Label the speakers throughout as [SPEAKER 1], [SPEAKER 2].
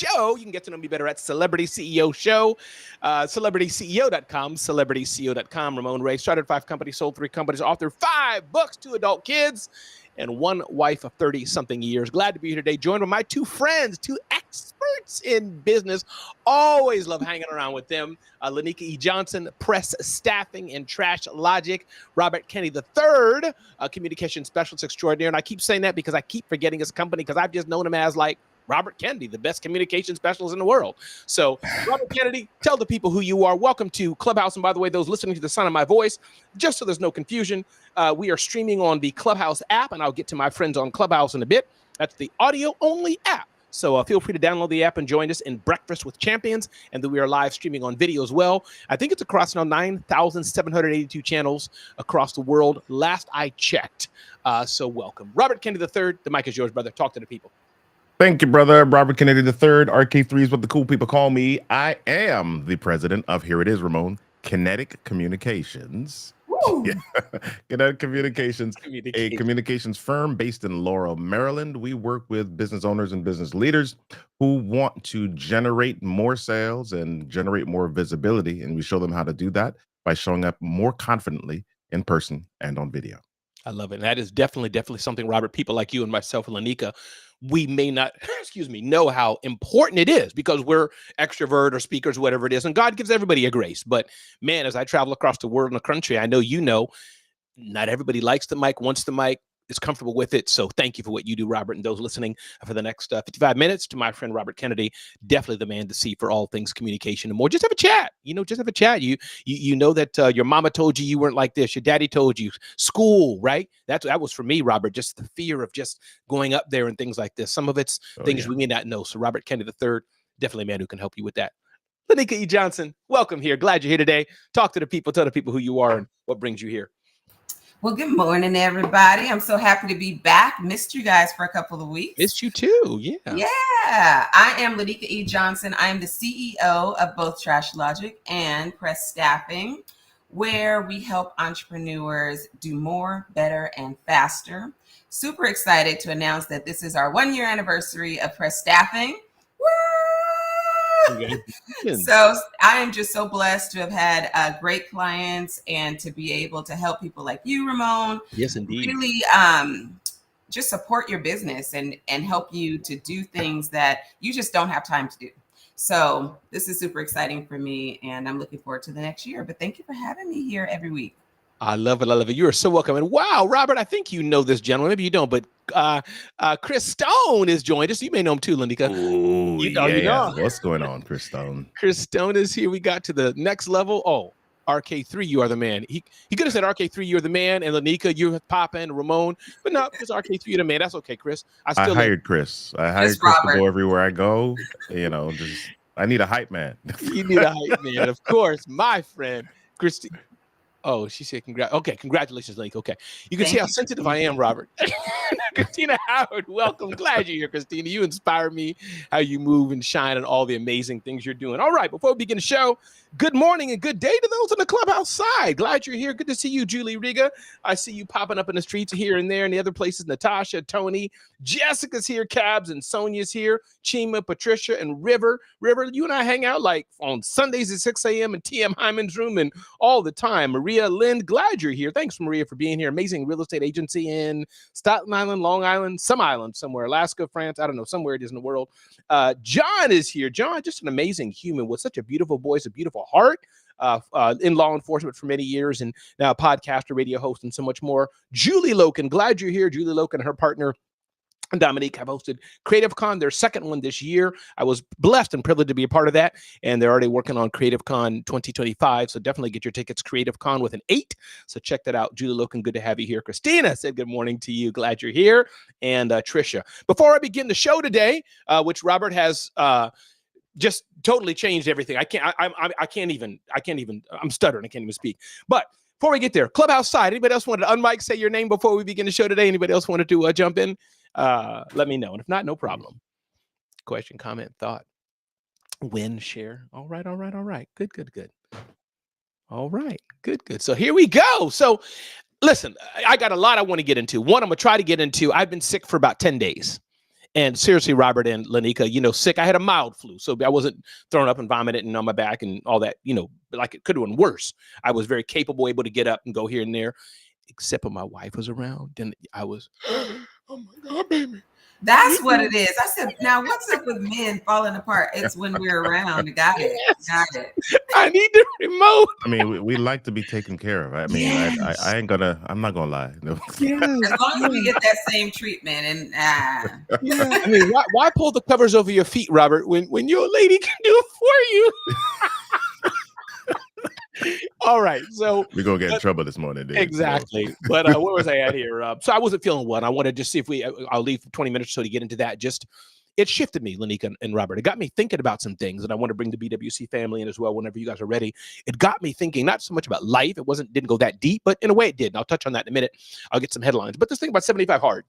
[SPEAKER 1] show. You can get to know me better at Celebrity CEO Show, CelebrityCEO.com, CelebrityCEO.com. Ramon Ray started 5 companies, sold 3 companies, authored 5 books, 2 adult kids, and 1 wife of 30-something years. Glad to be here today, joined by my 2 friends, 2 experts in business. Always love hanging around with them. Lanika E. Johnson, press staffing and trash logic. Robert Kenny III, communication specialist extraordinaire. And I keep saying that because I keep forgetting his company because I've just known him as like Robert Kennedy, the best communication specialist in the world. So, Robert Kennedy, tell the people who you are. Welcome to Clubhouse. And by the way, those listening to the sound of my voice, just so there's no confusion, we are streaming on the Clubhouse app, and I'll get to my friends on Clubhouse in a bit. That's the audio-only app. So feel free to download the app and join us in Breakfast with Champions, and then we are live streaming on video as well. I think it's across now 9,782 channels across the world, last I checked. So welcome. Robert Kennedy III, the mic is yours, brother. Talk to the people.
[SPEAKER 2] Thank you, brother. Robert Kennedy III, RK3 is what the cool people call me. I am the president of, here it is, Ramon, Kinetic Communications. Yeah. Kinetic Communications, a communications firm based in Laurel, Maryland. We work with business owners and business leaders who want to generate more sales and generate more visibility. And we show them how to do that by showing up more confidently in person and on video.
[SPEAKER 1] I love it. And that is definitely something, Robert, people like you and myself and Lanika, we may not, know how important it is because we're extrovert or speakers, whatever it is. And God gives everybody a grace. But man, as I travel across the world and the country, I know, not everybody likes the mic, wants the mic, is comfortable with it. So thank you for what you do, Robert, and those listening for the next 55 minutes. To my friend Robert Kennedy, definitely the man to see for all things communication and more. Just have a chat. Just have a chat. You know that your mama told you weren't like this. Your daddy told you. School, right? That was for me, Robert. Just the fear of just going up there and things like this. Some of it's things we may not know. So Robert Kennedy III, definitely a man who can help you with that. Lanika E. Johnson, welcome here. Glad you're here today. Talk to the people. Tell the people who you are and what brings you here.
[SPEAKER 3] Well, good morning, everybody. I'm so happy to be back. Missed you guys for a couple of weeks.
[SPEAKER 1] Missed you too, yeah.
[SPEAKER 3] Yeah, I am Lanika E. Johnson. I am the CEO of both Trash Logic and Press Staffing, where we help entrepreneurs do more, better, and faster. Super excited to announce that this is our 1-year anniversary of Press Staffing. Woo! So I am just so blessed to have had great clients and to be able to help people like you, Ramon.
[SPEAKER 1] Yes, indeed.
[SPEAKER 3] Really just support your business and help you to do things that you just don't have time to do. So this is super exciting for me, and I'm looking forward to the next year. But thank you for having me here every week.
[SPEAKER 1] I love it. I love it. You are so welcome. And wow, Robert, I think you know this gentleman. Maybe you don't, but Chris Stone is joined us. You may know him too, Lanika.
[SPEAKER 2] You know. What's going on, Chris Stone?
[SPEAKER 1] Chris Stone is here. We got to the next level. Oh, RK3, you are the man. He could have said RK3, you're the man, and Lanika, you're popping, Ramon. But no, it's RK3, you're the man. That's okay, Chris.
[SPEAKER 2] I hired Chris. I hired Chris to go everywhere I go. I need a hype man.
[SPEAKER 1] You need a hype man, of course. My friend, Christy. Oh, she said, okay, congratulations, Lake. Okay. You can see how sensitive I am, Robert. Christina Howard, welcome. Glad you're here, Christina. You inspire me, how you move and shine and all the amazing things you're doing. All right, before we begin the show, good morning and good day to those on the Clubhouse side. Glad you're here. Good to see you, Julie Riga. I see you popping up in the streets here and there and the other places. Natasha, Tony, Jessica's here, Cabs, and Sonia's here. Chima, Patricia, and River. River, you and I hang out like on Sundays at 6 a.m. in TM Hyman's room and all the time. Maria Lynn, glad you're here. Thanks, Maria, for being here. Amazing real estate agency in Staten Island, Long Island, some island somewhere, Alaska, France. I don't know, somewhere it is in the world. John is here. John, just an amazing human with such a beautiful voice, a beautiful heart. In law enforcement for many years and now a podcaster, radio host, and so much more. Julie Loken, glad you're here. Julie Loken and her partner Dominique have hosted Creative Con, their second one this year. I was blessed and privileged to be a part of that, and they're already working on Creative Con 2025, so definitely get your tickets, Creative Con with an 8, so check that out. Julie Loken, good to have you here. Christina said good morning to you, glad you're here, and Trisha. Before I begin the show today, which Robert has just totally changed everything. I'm stuttering, I can't even speak, but before we get there, Clubhouse side, anybody else wanted to unmic, say your name before we begin the show today? Anybody else wanted to jump in? Let me know. And if not, no problem. Question, comment, thought, win, share. All right. Good. All right. Good. So here we go. So listen, I got a lot I want to get into. One, I'm going to try to get into. I've been sick for about 10 days. And seriously, Robert and Lanika, sick. I had a mild flu, so I wasn't throwing up and vomiting on my back and all that, like it could have been worse. I was very capable, able to get up and go here and there, except when my wife was around. Then I was, oh my God, baby.
[SPEAKER 3] That's what it is. I said, now what's up with men falling apart? It's when we're around. Got it.
[SPEAKER 1] Yes.
[SPEAKER 3] Got it.
[SPEAKER 1] I need the remote.
[SPEAKER 2] I mean, we like to be taken care of. I mean,
[SPEAKER 1] Yes.
[SPEAKER 2] I'm not gonna lie. No.
[SPEAKER 3] As long as we get that same treatment, and
[SPEAKER 1] yeah. I mean, why pull the covers over your feet, Robert, when your lady can do it for you? All right, so
[SPEAKER 2] we're gonna get in trouble this morning, dude.
[SPEAKER 1] Exactly.
[SPEAKER 2] So.
[SPEAKER 1] But where was I at here? So I wasn't feeling well. I wanted to just see if I'll leave for 20 minutes or so to get into that. Just it shifted me, Lanika and Robert. It got me thinking about some things, and I want to bring the BWC family in as well whenever you guys are ready. It got me thinking not so much about life. It didn't go that deep, but in a way it did. And I'll touch on that in a minute. I'll get some headlines. But this thing about 75 hard.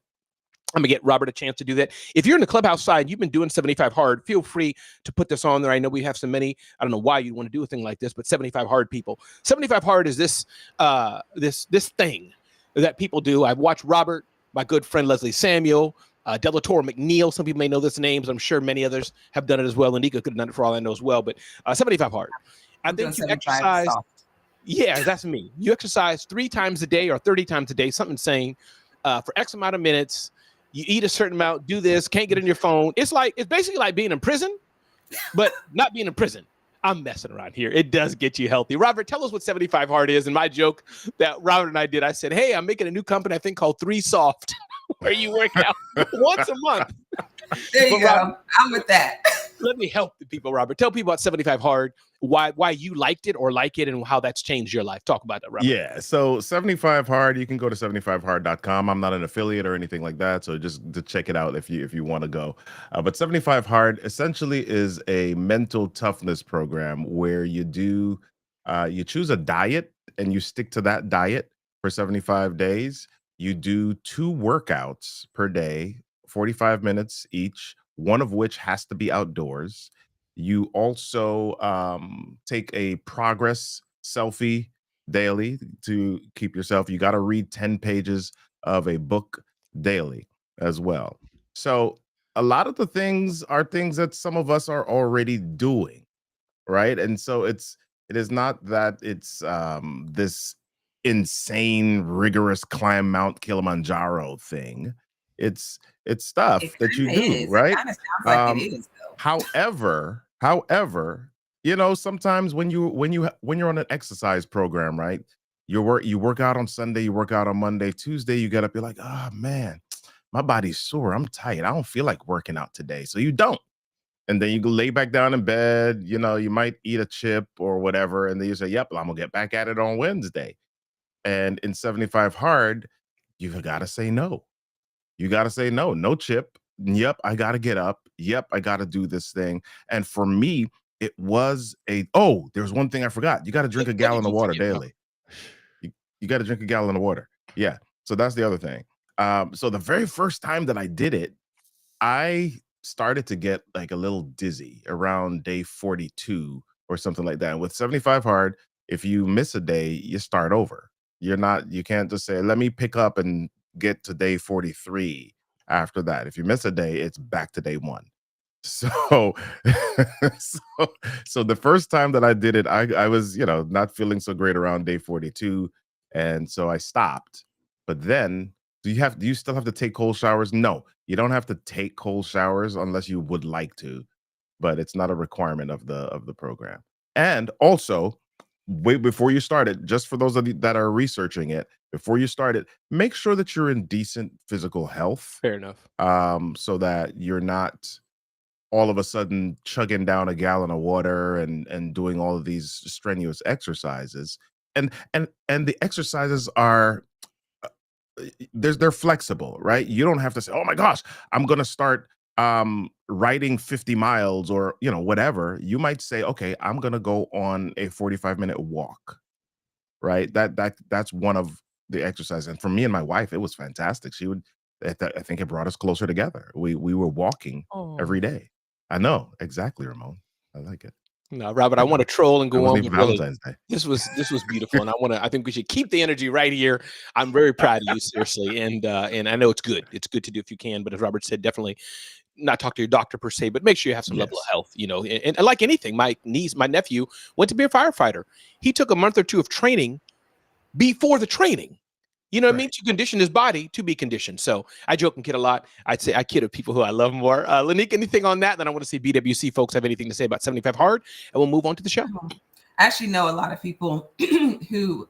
[SPEAKER 1] I'm gonna get Robert a chance to do that. If you're in the clubhouse side, you've been doing 75 hard, feel free to put this on there. I know we have so many. I don't know why you'd want to do a thing like this, but 75 hard people. 75 hard is this thing that people do. I've watched Robert, my good friend Leslie Samuel, Delator McNeil. Some people may know this names. I'm sure many others have done it as well. Anika could have done it for all I know as well. But 75 hard. I think you exercise. Soft. Yeah, that's me. You exercise 3 times a day or 30 times a day, something insane, for X amount of minutes. You eat a certain amount, do this, can't get in your phone. It's basically like being in prison, but not being in prison. I'm messing around here. It does get you healthy. Robert, tell us what 75 hard is. And my joke that Robert and I did, I said, hey, I'm making a new company, I think called 3 Soft, where you work out once a month.
[SPEAKER 3] There you go. Robert, I'm with that.
[SPEAKER 1] Let me help the people, Robert. Tell people about 75 hard, why you liked it or like it, and how that's changed your life. Talk about that, Robert.
[SPEAKER 2] Yeah, so 75 hard, you can go to 75hard.com. I'm not an affiliate or anything like that, so just to check it out if you want to go. But 75 hard essentially is a mental toughness program where you choose a diet and you stick to that diet for 75 days. You do 2 workouts per day, 45 minutes each, one of which has to be outdoors. You also take a progress selfie daily to keep yourself. You got to read 10 pages of a book daily as well. So a lot of the things are things that some of us are already doing, right? And so it is not that it's this insane, rigorous climb Mount Kilimanjaro thing. It's stuff that you do, right?
[SPEAKER 3] It kind of sounds like it is, though.
[SPEAKER 2] However, sometimes when you're on an exercise program, right? You work out on Sunday, you work out on Monday, Tuesday, you get up, you're like, oh man, my body's sore. I'm tired. I don't feel like working out today. So you don't. And then you go lay back down in bed, you might eat a chip or whatever. And then you say, yep, I'm gonna get back at it on Wednesday. And in 75 hard, you've got to say no. You got to say no chip. Yep, I got to get up. Yep, I got to do this thing. And for me, it was there's one thing I forgot. You got to drink a gallon of water daily. You got to drink a gallon of water. Yeah. So that's the other thing. So the very first time that I did it, I started to get like a little dizzy around day 42 or something like that. And with 75 hard, if you miss a day, you start over. You can't just say, let me pick up and get to day 43 after that. If you miss a day, it's back to day 1. So so the first time that I did it, I was, not feeling so great around day 42. And so I stopped. But then do you still have to take cold showers? No, you don't have to take cold showers unless you would like to, but it's not a requirement of the program. And also, wait, before you start it, just for those of you that are researching it, before you start it, make sure that you're in decent physical health.
[SPEAKER 1] Fair enough.
[SPEAKER 2] So that you're not all of a sudden chugging down a gallon of water and doing all of these strenuous exercises. And the exercises are they're flexible, right? You don't have to say, oh my gosh, I'm gonna start riding 50 miles or whatever. You might say, okay, I'm gonna go on a 45-minute walk, right? That's one of the exercises. And for me and my wife, it was fantastic. I think it brought us closer together. We were walking every day. I know, exactly, Ramon. I like it.
[SPEAKER 1] No, Robert, I want to troll and
[SPEAKER 2] That
[SPEAKER 1] go on,
[SPEAKER 2] wasn't even
[SPEAKER 1] but really,
[SPEAKER 2] Valentine's Day.
[SPEAKER 1] this was beautiful, and I think we should keep the energy right here. I'm very proud of you, seriously, and I know it's good. It's good to do if you can, but as Robert said, definitely not talk to your doctor per se, but make sure you have some level of
[SPEAKER 2] Yes.
[SPEAKER 1] health, and like anything, my nephew went to be a firefighter. He took a month or two of training before the training. You know what I mean?
[SPEAKER 2] Right.
[SPEAKER 1] To condition his body to be conditioned. So I joke and kid a lot. I'd say I kid with people who I love more. Lanique, anything on that? Then I want to see BWC folks have anything to say about 75 hard, and we'll move on to the show.
[SPEAKER 3] I actually know a lot of people who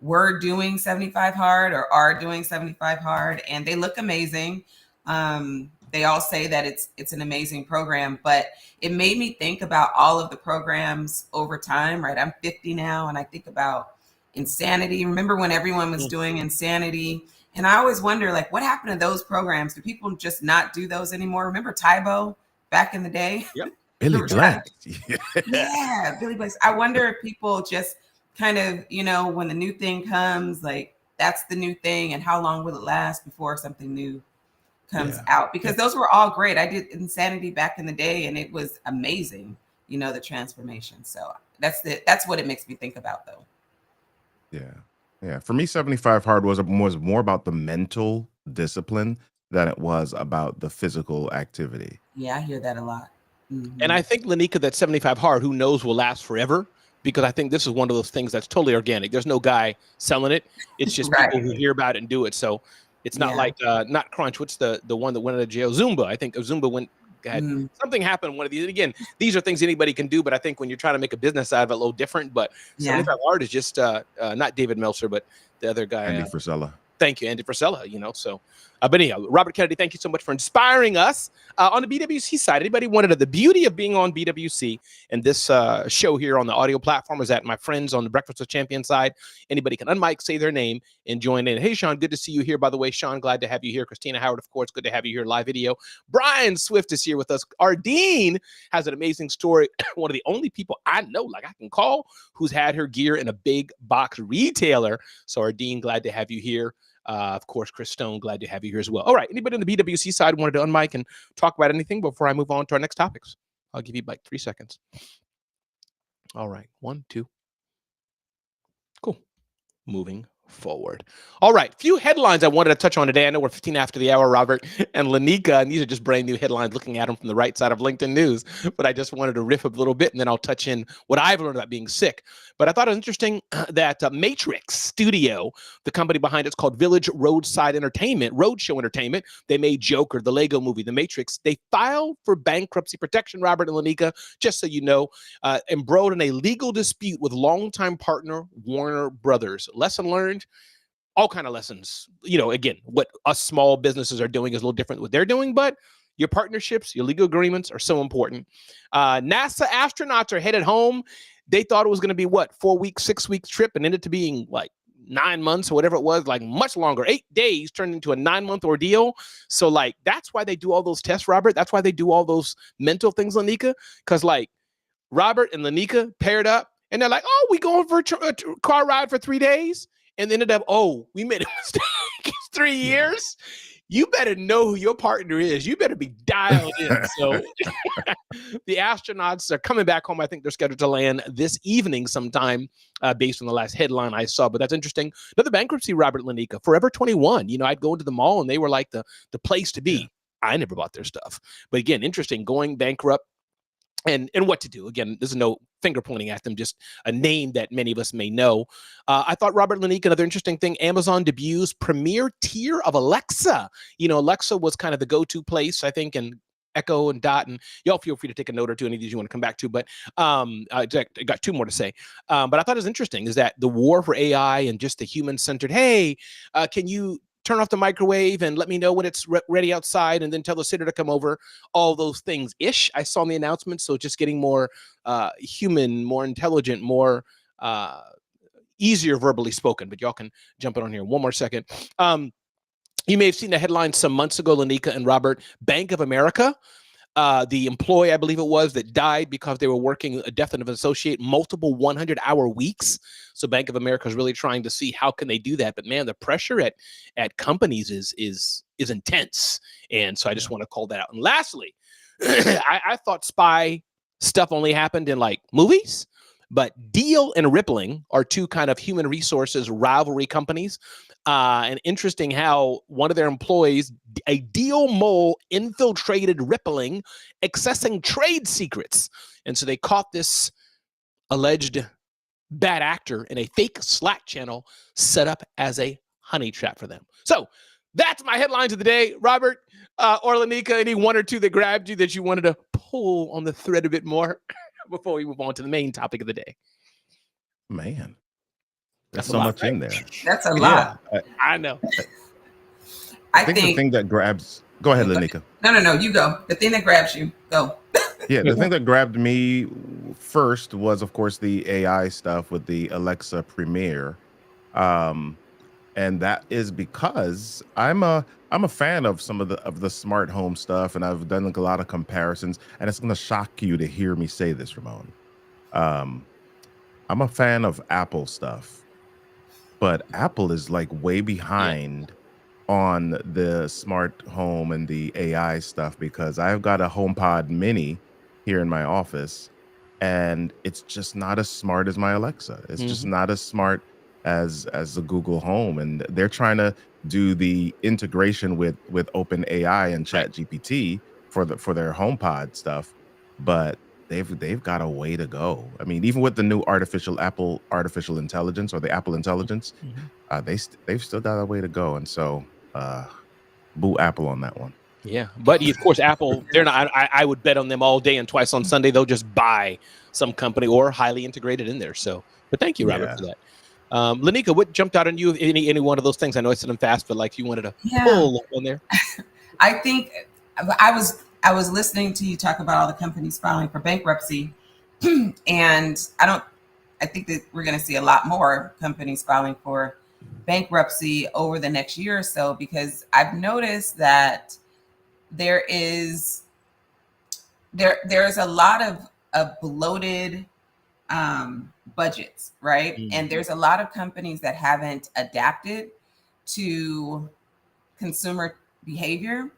[SPEAKER 3] were doing 75 hard or are doing 75 hard, and they look amazing. They all say that it's an amazing program, but it made me think about all of the programs over time, right? I'm 50 now, and I think about Insanity. Remember when everyone was doing Insanity? And I always wonder, like, what happened to those programs? Do people just not do those anymore? Remember Tybo back in the day?
[SPEAKER 1] Yep.
[SPEAKER 2] Billy Blank.
[SPEAKER 3] Yeah, Billy Blank. I wonder if people just kind of, when the new thing comes, like that's the new thing, and how long will it last before something new comes out? Because those were all great. I did Insanity back in the day, and it was amazing. The transformation. So that's what it makes me think about, though.
[SPEAKER 2] Yeah. For me, 75 hard was more about the mental discipline than it was about the physical activity.
[SPEAKER 3] Yeah, I hear that a lot. Mm-hmm.
[SPEAKER 1] And I think, Lanika, that 75 hard, who knows, will last forever, because I think this is one of those things that's totally organic. There's no guy selling it. It's just people who hear about it and do it. So it's not like not Crunch. What's the one that went out of jail? Zumba. I think Zumba had something happened. One of these. And again, these are things anybody can do, but I think when you're trying to make a business out of it, a little different. But 75 hard is just not David Meltzer, but the other guy,
[SPEAKER 2] Andy Frisella.
[SPEAKER 1] Thank you, Andy Frisella. So, but anyhow, Robert Kennedy, thank you so much for inspiring us on the BWC side. Anybody wanted the beauty of being on BWC and this show here on the audio platform is that my friends on the Breakfast with Champions side. Anybody can unmic, say their name, and join in. Hey, Sean, good to see you here. By the way, Sean, glad to have you here. Christina Howard, of course, good to have you here live video. Brian Swift is here with us. Our Dean has an amazing story. One of the only people I know, like I can call, who's had her gear in a big box retailer. So, our Dean, glad to have you here. Of course, Chris Stone, glad to have you here as well. All right. Anybody on the BWC side wanted to unmic and talk about anything before I move on to our next topics? I'll give you like 3 seconds. All right. 1, 2. Cool. Moving forward. All right. Few headlines I wanted to touch on today. I know we're 15 after the hour, Robert and Lanika, and these are just brand new headlines looking at them from the right side of LinkedIn News. But I just wanted to riff a little bit, and then I'll touch in what I've learned about being sick. But I thought it was interesting that Matrix Studio, the company behind it's called Village Roadshow Entertainment. They made Joker, the Lego movie, The Matrix. They filed for bankruptcy protection, Robert and Lanika, just so you know, embroiled in a legal dispute with longtime partner Warner Brothers. Lesson learned. All kind of lessons, again, what us small businesses are doing is a little different than what they're doing, but your partnerships, your legal agreements are so important. NASA astronauts are headed home. They thought it was going to be 4 weeks, 6 weeks trip and ended up being like 9 months or whatever it was, like much longer. 8 days turned into a 9-month ordeal. So like, that's why they do all those tests, Robert. That's why they do all those mental things, Lanika, because like Robert and Lanika paired up and they're like, oh, we going for a car ride for 3 days. And ended up, we made a mistake. It's 3 years. You better know who your partner is. You better be dialed in. So the astronauts are coming back home. I think they're scheduled to land this evening sometime based on the last headline I saw. But that's interesting. Another bankruptcy, Robert Lanika, Forever 21. I'd go into the mall and they were like the place to be. Yeah. I never bought their stuff. But again, interesting, going bankrupt. And what to do. Again, there's no finger pointing at them, just a name that many of us may know. I thought, Robert Lanika, another interesting thing, Amazon debuts premier tier of Alexa. Alexa was kind of the go-to place, I think, and Echo and Dot, and y'all feel free to take a note or two, any of these you want to come back to, but I got 2 more to say. But I thought it was interesting is that the war for AI and just the human-centered, hey, can you turn off the microwave and let me know when it's ready outside and then tell the sitter to come over, all those things-ish I saw in the announcement. So just getting more human, more intelligent, more easier verbally spoken, but y'all can jump in on here. 1 more second. You may have seen the headline some months ago, Lanika and Robert, Bank of America. The employee, I believe it was, that died because they were working a death of an associate, multiple 100-hour weeks. So Bank of America is really trying to see how can they do that. But man, the pressure at companies is intense. And so I just want to call that out. And lastly, I thought Spy stuff only happened in like movies. But Deal and Rippling are two kind of human resources rivalry companies. And interesting how one of their employees, a Deal mole, infiltrated Rippling, accessing trade secrets. And so they caught this alleged bad actor in a fake Slack channel set up as a honey trap for them. So that's my headlines of the day. Robert or Lanika, any one or two that grabbed you that you wanted to pull on the thread a bit more before we move on to the main topic of the day?
[SPEAKER 2] Man, there's
[SPEAKER 1] That's
[SPEAKER 2] so
[SPEAKER 1] a lot,
[SPEAKER 2] much
[SPEAKER 1] right?
[SPEAKER 2] in there.
[SPEAKER 3] That's a lot.
[SPEAKER 1] I know.
[SPEAKER 2] I think the thing that grabs. Go ahead, Lanika.
[SPEAKER 3] No, you go. The thing that grabs you, go.
[SPEAKER 2] Yeah, the thing that grabbed me first was, of course, the AI stuff with the Alexa Premiere, and that is because I'm a fan of some of the smart home stuff, and I've done like a lot of comparisons. And it's going to shock you to hear me say this, Ramon. I'm a fan of Apple stuff, but Apple is like way behind on the smart home and the AI stuff, because I've got a HomePod Mini here in my office, and it's just not as smart as my Alexa. It's just not as smart as the Google Home, and they're trying to do the integration with OpenAI and ChatGPT for their HomePod stuff, but they've got a way to go. I mean, even with the new Apple artificial intelligence, or the Apple Intelligence, they've still got a way to go. And so boo Apple on that one.
[SPEAKER 1] Yeah, but of course, Apple, they're not. I would bet on them all day and twice on Sunday. They'll just buy some company or highly integrated in there. So, but thank you, Robert, for that. Lanika, what jumped out on you? Any one of those things? I know I said them fast, but like you wanted to pull on there.
[SPEAKER 3] I think I was listening to you talk about all the companies filing for bankruptcy, and I think that we're going to see a lot more companies filing for bankruptcy over the next year or so, because I've noticed that there's a lot of bloated budgets, right? And there's a lot of companies that haven't adapted to consumer behavior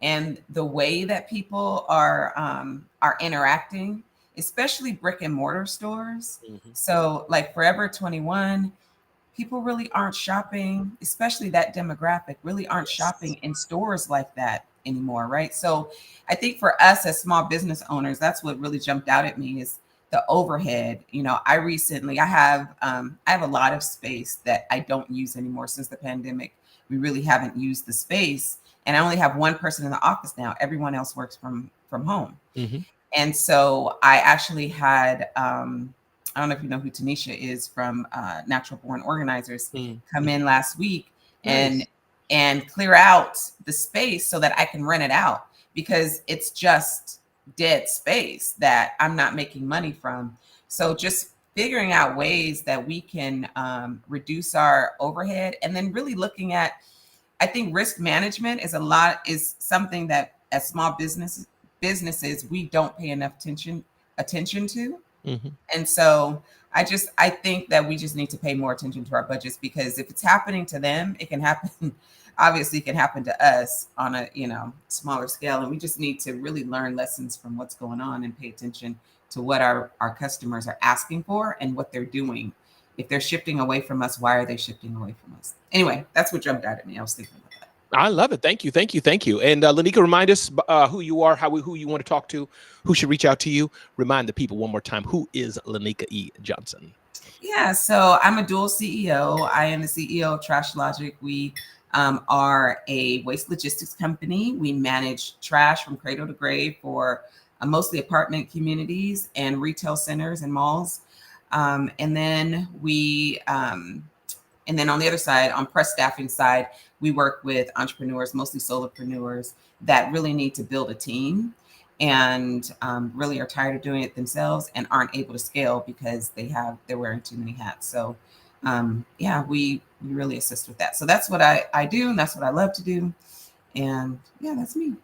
[SPEAKER 3] and the way that people are interacting, especially brick and mortar stores. So like Forever 21, people really aren't shopping, especially that demographic, really aren't shopping in stores like that anymore, right? So I think for us as small business owners, that's what really jumped out at me is the overhead. You know, I have a lot of space that I don't use anymore since the pandemic. We really haven't used the space, and I only have one person in the office now. Everyone else works from home. And so I actually had I don't know if you know who Tanisha is from Natural Born Organizers, come in last week and clear out the space so that I can rent it out, because it's just dead space that I'm not making money from. So just figuring out ways that we can reduce our overhead, and then really looking at, I think risk management is something that as small businesses we don't pay enough attention to. And so I think that we just need to pay more attention to our budgets, because if it's happening to them, it can happen. Obviously, it can happen to us on a smaller scale, and we just need to really learn lessons from what's going on and pay attention to what our customers are asking for and what they're doing. If they're shifting away from us, why are they shifting away from us? Anyway, that's what jumped out at me. I was thinking about that.
[SPEAKER 1] I love it. Thank you. And Lanika, remind us who you are, who you want to talk to, who should reach out to you. Remind the people one more time, who is Lanika E. Johnson?
[SPEAKER 3] Yeah, so I'm a dual CEO. I am the CEO of Trash Logic. We are a waste logistics company. We manage trash from cradle to grave for mostly apartment communities and retail centers and malls. And then on the other side, on press staffing side, we work with entrepreneurs, mostly solopreneurs, that really need to build a team and really are tired of doing it themselves and aren't able to scale because they're wearing too many hats. So we really assist with that. So that's what I do, and that's what I love to do. And yeah, that's me.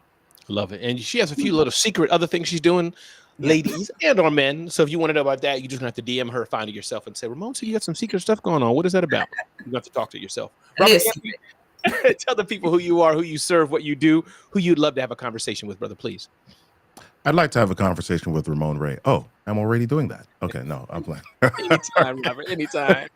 [SPEAKER 1] Love it. And she has a few little secret other things she's doing, ladies and or men. So if you want to know about that, you just have to DM her, find it yourself, and say, Ramon, so you got some secret stuff going on. What is that about? You have to talk to yourself. Robert, tell the people who you are, who you serve, what you do, who you'd love to have a conversation with, brother, please.
[SPEAKER 2] I'd like to have a conversation with Ramon Ray. Oh, I'm already doing that. Okay, no, I'm playing.
[SPEAKER 1] Anytime, Robert. Anytime.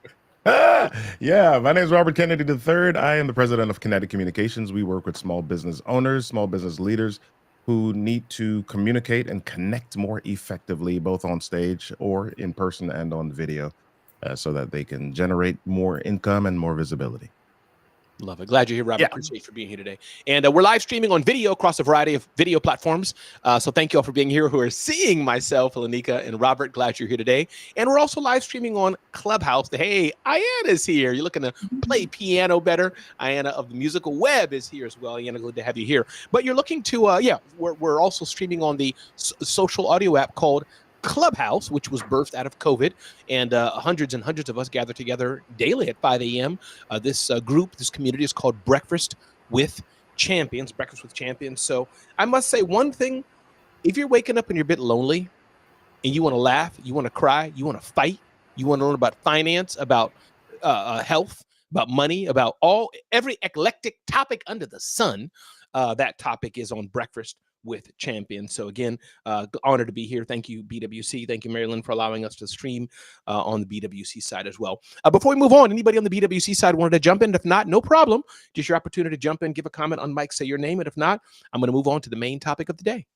[SPEAKER 2] Yeah, my name is Robert Kennedy III. I am the president of Kinetic Communications. We work with small business owners, small business leaders who need to communicate and connect more effectively, both on stage or in person and on video, so that they can generate more income and more visibility.
[SPEAKER 1] Love it. Glad you're here, Robert.
[SPEAKER 2] Yeah.
[SPEAKER 1] Appreciate you for being here today. And we're live streaming on video across a variety of video platforms. So thank you all for being here who are seeing myself, Lanika, and Robert. Glad you're here today. And we're also live streaming on Clubhouse. Hey, Ayana's here. You're looking to play piano better. Ayana of the Musical Web is here as well. Ayana, good to have you here. But you're looking to, we're also streaming on the social audio app called Clubhouse, which was birthed out of COVID, and hundreds and hundreds of us gather together daily at 5 a.m. This group, this community is called Breakfast with Champions. Breakfast with Champions. So I must say one thing: if you're waking up and you're a bit lonely, and you want to laugh, you want to cry, you want to fight, you want to learn about finance, about health, about money, about every eclectic topic under the sun, that topic is on Breakfast with Champions. So again, honored to be here. Thank you, BWC. Thank you, Marilyn, for allowing us to stream on the BWC side as well. Before we move on, anybody on the BWC side wanted to jump in? If not, no problem. Just your opportunity to jump in, give a comment on mic, say your name. And if not, I'm going to move on to the main topic of the day.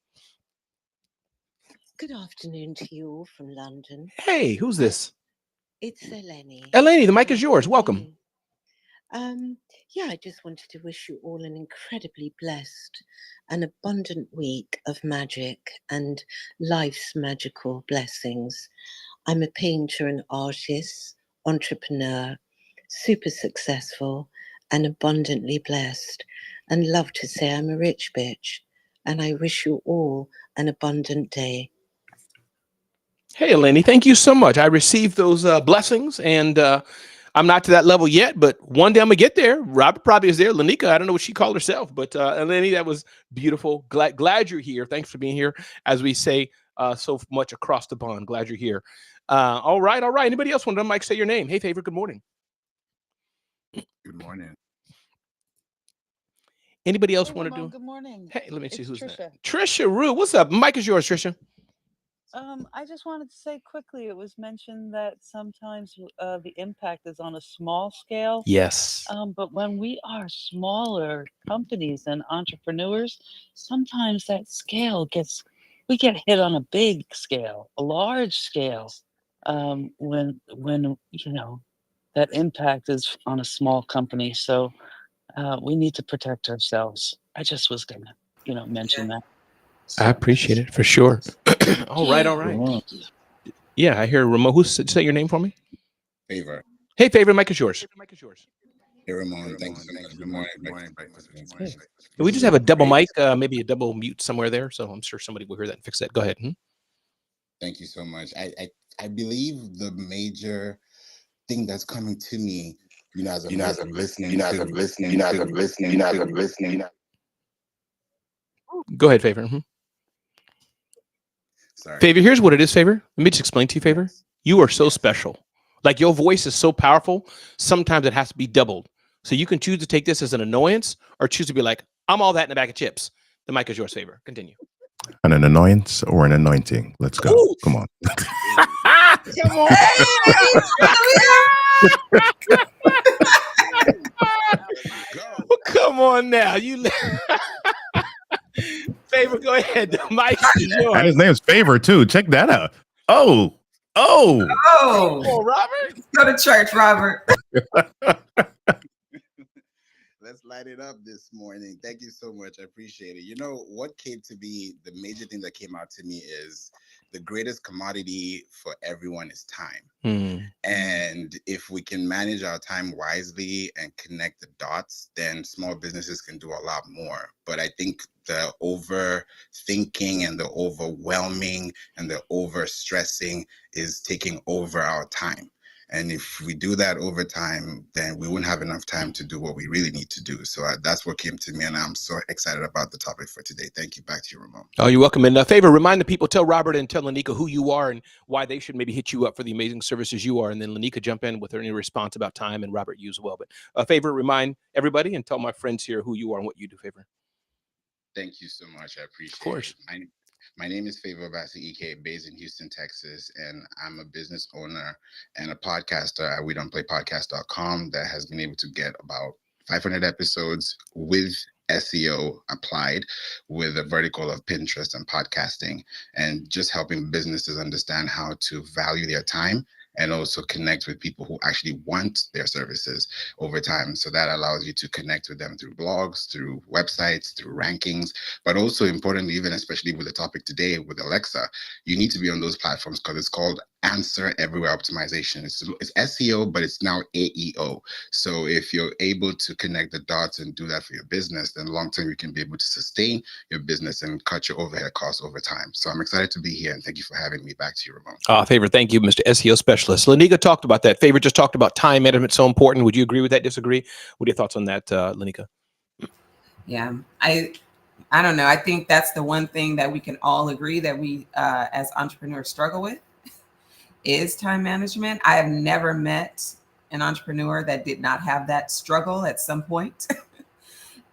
[SPEAKER 4] Good afternoon to you all from London.
[SPEAKER 1] Hey, who's this?
[SPEAKER 4] It's Eleni.
[SPEAKER 1] Eleni, the mic is yours. Welcome.
[SPEAKER 4] Yeah, I just wanted to wish you all an incredibly blessed and abundant week of magic and life's magical blessings. I'm a painter and artist, entrepreneur, super successful and abundantly blessed, and love to say I'm a rich bitch. And I wish you all an abundant day.
[SPEAKER 1] Hey, Eleni, thank you so much. I received those blessings, and I'm not to that level yet, but one day I'm going to get there. Robert probably is there. Lanika, I don't know what she called herself, but Eleni, that was beautiful. Glad you're here. Thanks for being here, as we say so much across the pond. Glad you're here. All right. Anybody else want to Mike say your name? Hey, Favor, good morning.
[SPEAKER 5] Good morning.
[SPEAKER 1] Anybody else want to do?
[SPEAKER 6] Good morning.
[SPEAKER 1] Hey, let me see who's
[SPEAKER 6] Trisha.
[SPEAKER 1] that. Trisha Rue, what's up? Mike is yours, Trisha.
[SPEAKER 6] I just wanted to say quickly, it was mentioned that sometimes the impact is on a small scale.
[SPEAKER 1] Yes.
[SPEAKER 6] But when we are smaller companies and entrepreneurs, sometimes that scale we get hit on a big scale, a large scale, when that impact is on a small company. So we need to protect ourselves. I just was gonna, mention that. So,
[SPEAKER 1] I appreciate it for sure. All right. Yeah, I hear Ramon. Say your name for me?
[SPEAKER 5] Favor.
[SPEAKER 1] Hey, Favor, mic is yours.
[SPEAKER 5] Hey, Ramon. Thanks so much. Good morning.
[SPEAKER 1] We just have a double mic, maybe a double mute somewhere there. So I'm sure somebody will hear that and fix that. Go ahead.
[SPEAKER 5] Thank you so much. I believe the major thing that's coming to me, as I'm listening.
[SPEAKER 1] Go ahead, Favor.
[SPEAKER 5] Sorry.
[SPEAKER 1] Favor, here's what it is, Favor. Let me just explain to you, Favor. You are so special. Like, your voice is so powerful, sometimes it has to be doubled. So you can choose to take this as an annoyance or choose to be like, I'm all that in a bag of chips. The mic is yours, Favor. Continue.
[SPEAKER 2] An annoyance or an anointing? Let's go.
[SPEAKER 1] Ooh.
[SPEAKER 2] Come on.
[SPEAKER 1] Come on. Come on now. Favor, go ahead. The mic is yours.
[SPEAKER 2] And his name's Favor, too. Check that out. Oh,
[SPEAKER 3] Robert. Go to church, Robert.
[SPEAKER 5] Let's light it up this morning. Thank you so much. I appreciate it. What came to me, the major thing that came out to me is the greatest commodity for everyone is time. And if we can manage our time wisely and connect the dots, then small businesses can do a lot more. But I think the overthinking and the overwhelming and the overstressing is taking over our time. And if we do that over time, then we wouldn't have enough time to do what we really need to do. So that's what came to me, and I'm so excited about the topic for today. Thank you. Back to you, Ramon.
[SPEAKER 1] Oh, you're welcome. And Favor, remind the people, tell Robert and tell Lanika who you are and why they should maybe hit you up for the amazing services you are. And then Lanika jump in with any response about time, and Robert, you as well. But Favor, remind everybody and tell my friends here who you are and what you do, Favor.
[SPEAKER 5] Thank you so much. I appreciate
[SPEAKER 1] it. Of course.
[SPEAKER 5] My name is Favor Bassi EK, based in Houston, Texas, and I'm a business owner and a podcaster at WeDon'tPlayPodcast.com that has been able to get about 500 episodes with SEO applied, with a vertical of Pinterest and podcasting, and just helping businesses understand how to value their time and also connect with people who actually want their services over time. So that allows you to connect with them through blogs, through websites, through rankings, but also importantly, even especially with the topic today with Alexa, you need to be on those platforms because it's called Answer Everywhere Optimization. It's SEO, but it's now AEO. So if you're able to connect the dots and do that for your business, then long term you can be able to sustain your business and cut your overhead costs over time. So I'm excited to be here, and thank you for having me. Back to you, Ramon.
[SPEAKER 1] Favor, thank you, Mr. SEO specialist. Lanika talked about that. Favor just talked about time management, so important. Would you agree with that? Disagree? What are your thoughts on that, Lanika?
[SPEAKER 3] Yeah, I don't know. I think that's the one thing that we can all agree that we as entrepreneurs struggle with is time management. I have never met an entrepreneur that did not have that struggle at some point.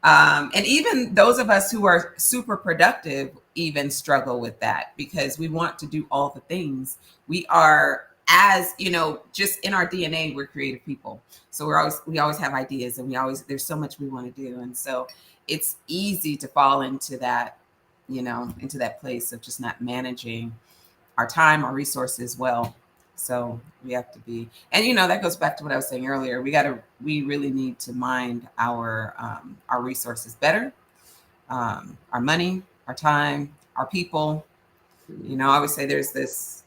[SPEAKER 3] And even those of us who are super productive even struggle with that because we want to do all the things. We are, as you know, just in our DNA, we're creative people. So we always have ideas, and there's so much we want to do. And so it's easy to fall into that, into that place of just not managing our time, our resources well. So we have to be, and that goes back to what I was saying earlier. We really need to mind our resources better, our money, our time, our people. I always say there's this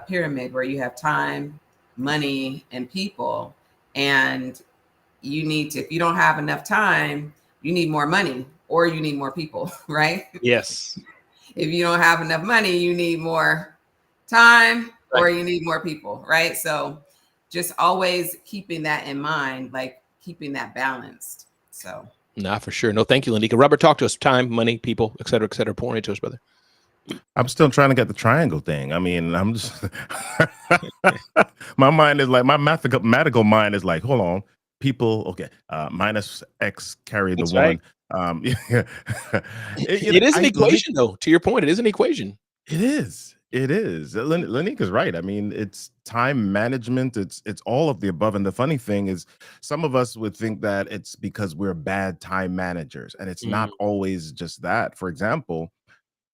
[SPEAKER 3] pyramid where you have time, money, and people, and if you don't have enough time, you need more money or you need more people, right?
[SPEAKER 1] Yes.
[SPEAKER 3] If you don't have enough money, you need more time or you need more people, right? So just always keeping that in mind, like keeping that balanced. So.
[SPEAKER 1] Nah, for sure. No, thank you, Lanika. Robert, talk to us. Time, money, people, et cetera, pouring into us, brother.
[SPEAKER 2] I'm still trying to get the triangle thing. I mean, I'm just my mind is like my mathematical mind is like, hold on, people. Okay, minus X carry the one.
[SPEAKER 1] Right. It is an equation, though. To your point, it is an equation.
[SPEAKER 2] It is. It is. Lanika's right. I mean, it's time management. It's all of the above. And the funny thing is, some of us would think that it's because we're bad time managers, and it's not always just that. For example,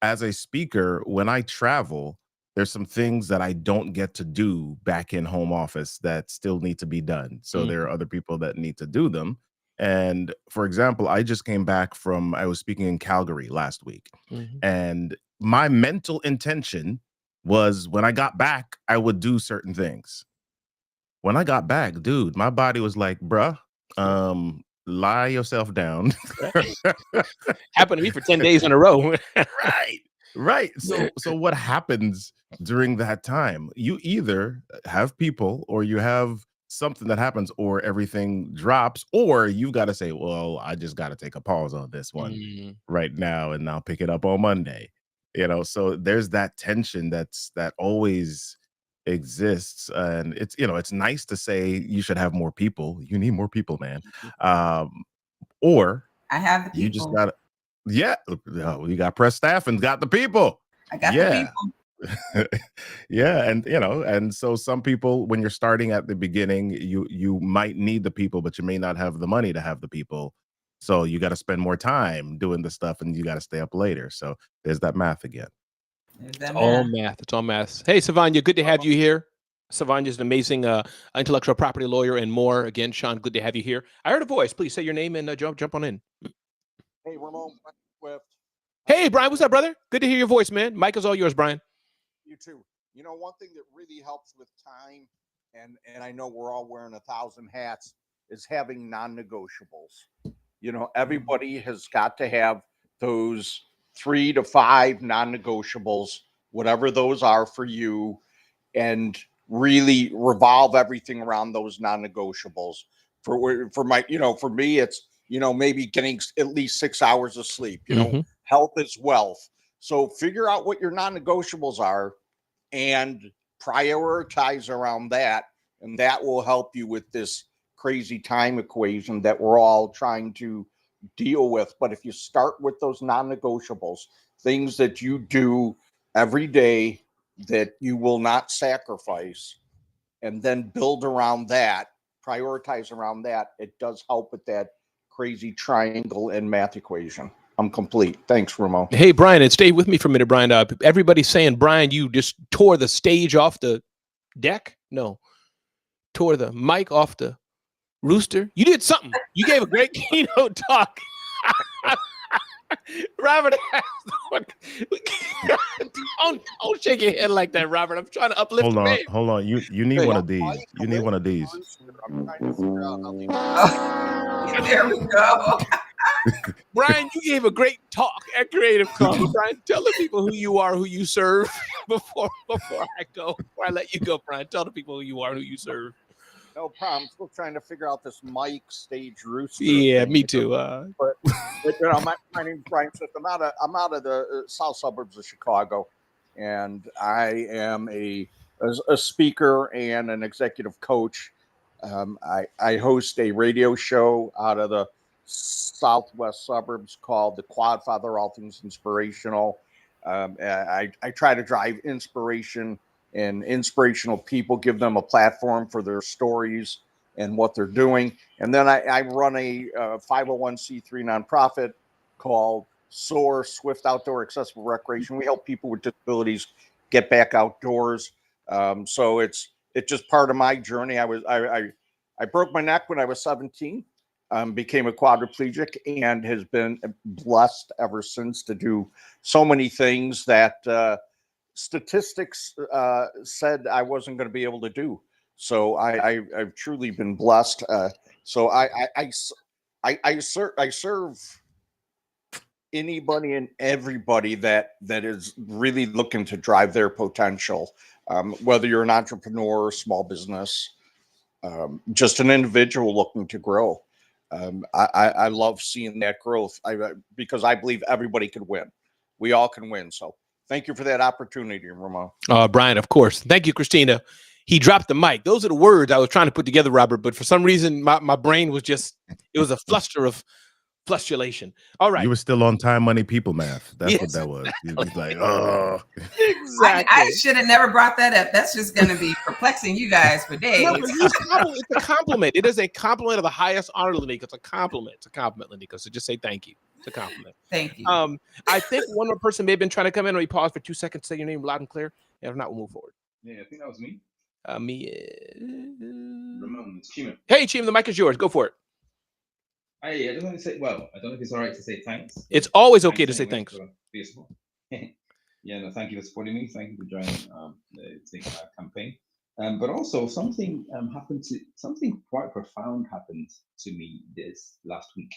[SPEAKER 2] as a speaker, when I travel, there's some things that I don't get to do back in home office that still need to be done. So there are other people that need to do them. And for example, I just came back I was speaking in Calgary last week. And my mental intention was when I got back, I would do certain things. When I got back, dude, my body was like, bruh, lie yourself down.
[SPEAKER 1] Happened to me for 10 days in a row.
[SPEAKER 2] Right. So what happens during that time? You either have people or you have something that happens or everything drops, or you got to say, well, I just got to take a pause on this one right now and I'll pick it up on Monday. So there's that tension that always exists, and it's nice to say you should have more people. You need more people, man. Or
[SPEAKER 3] I have the people.
[SPEAKER 2] You just gotta, you got press staff and got the people.
[SPEAKER 3] I got the people.
[SPEAKER 2] Yeah, and so some people, when you're starting at the beginning, you might need the people, but you may not have the money to have the people. So you got to spend more time doing the stuff, and you got to stay up later. So there's that math again.
[SPEAKER 1] It's all math. It's all math. Hey, Savanya, good to have you here. Savanya is an amazing intellectual property lawyer and more. Again, Sean, good to have you here. I heard a voice. Please say your name and jump on in.
[SPEAKER 7] Hey, Ramon.
[SPEAKER 1] Hey, Brian, what's up, brother? Good to hear your voice, man. Mic is all yours, Brian.
[SPEAKER 7] You too. One thing that really helps with time, and I know we're all wearing 1,000 hats, is having non-negotiables. Everybody has got to have those 3 to 5 non-negotiables, whatever those are for you, and really revolve everything around those non-negotiables. For me, it's maybe getting at least 6 hours of sleep. Health is wealth. So figure out what your non-negotiables are and prioritize around that, and that will help you with this crazy time equation that we're all trying to deal with. But if you start with those non-negotiables, things that you do every day that you will not sacrifice, and then build around that, prioritize around that, it does help with that crazy triangle and math equation. I'm complete. Thanks, Ramon.
[SPEAKER 1] Hey, Brian, and stay with me for a minute, Brian. Everybody's saying, Brian, you just tore the stage off the deck. No, tore the mic off the rooster. You did something. You gave a great keynote talk. Robert, don't shake your head like that, Robert. I'm trying to uplift.
[SPEAKER 2] Hold on. You need
[SPEAKER 1] Hey,
[SPEAKER 2] one of these. You need one of these.
[SPEAKER 7] I'm trying to figure out how
[SPEAKER 3] There we go.
[SPEAKER 1] Brian, you gave a great talk at Creative Con. Brian, tell the people who you are, who you serve before I let you go, Brian. Tell the people who you are, who you serve.
[SPEAKER 7] No problem. Still trying to figure out this mic stage rooster.
[SPEAKER 1] Yeah,
[SPEAKER 7] thing.
[SPEAKER 1] me too.
[SPEAKER 7] But my name's Brian Smith. I'm out of the south suburbs of Chicago, and I am a speaker and an executive coach. I host a radio show out of the southwest suburbs called The Quad Father, all things inspirational. I try to drive inspiration and inspirational people, give them a platform for their stories and what they're doing. And then I run a 501c3 nonprofit called SOAR, Swift Outdoor Accessible Recreation. We help people with disabilities get back outdoors. So it's just part of my journey. I broke my neck when I was 17, became a quadriplegic, and has been blessed ever since to do so many things that statistics said I wasn't going to be able to do. So I've truly been blessed. So I serve anybody and everybody that is really looking to drive their potential, whether you're an entrepreneur, small business, just an individual looking to grow. I love seeing that growth because I believe everybody could win. We all can win. So thank you for that opportunity, Ramon.
[SPEAKER 1] Brian, of course. Thank you, Christina. He dropped the mic. Those are the words I was trying to put together, Robert, but for some reason, my brain was just, it was a fluster of flustulation. All right.
[SPEAKER 2] You were still on time, money, people math. That's
[SPEAKER 1] Yes,
[SPEAKER 2] what that was. You was like, oh.
[SPEAKER 1] Exactly.
[SPEAKER 3] I should have never brought that up. That's just going to be perplexing you guys for days.
[SPEAKER 1] No, it's a compliment. It is a compliment of the highest honor, Lanika. It's a compliment. It's a compliment, Lanika. So just say thank you. It's a compliment.
[SPEAKER 3] Thank you.
[SPEAKER 1] I think one more person may have been trying to come in. Let me pause for 2 seconds, say your name loud and clear. And if not, we'll move forward.
[SPEAKER 8] Yeah, I think that was me.
[SPEAKER 1] Ramon,
[SPEAKER 8] it's Chima.
[SPEAKER 1] Hey, Chima, the mic is yours. Go for it.
[SPEAKER 8] I just want to say, well, I don't know if it's all right to say thanks.
[SPEAKER 1] It's always okay to say thanks.
[SPEAKER 8] Yeah, no, thank you for supporting me. Thank you for joining the campaign. But also something something quite profound happened to me this last week.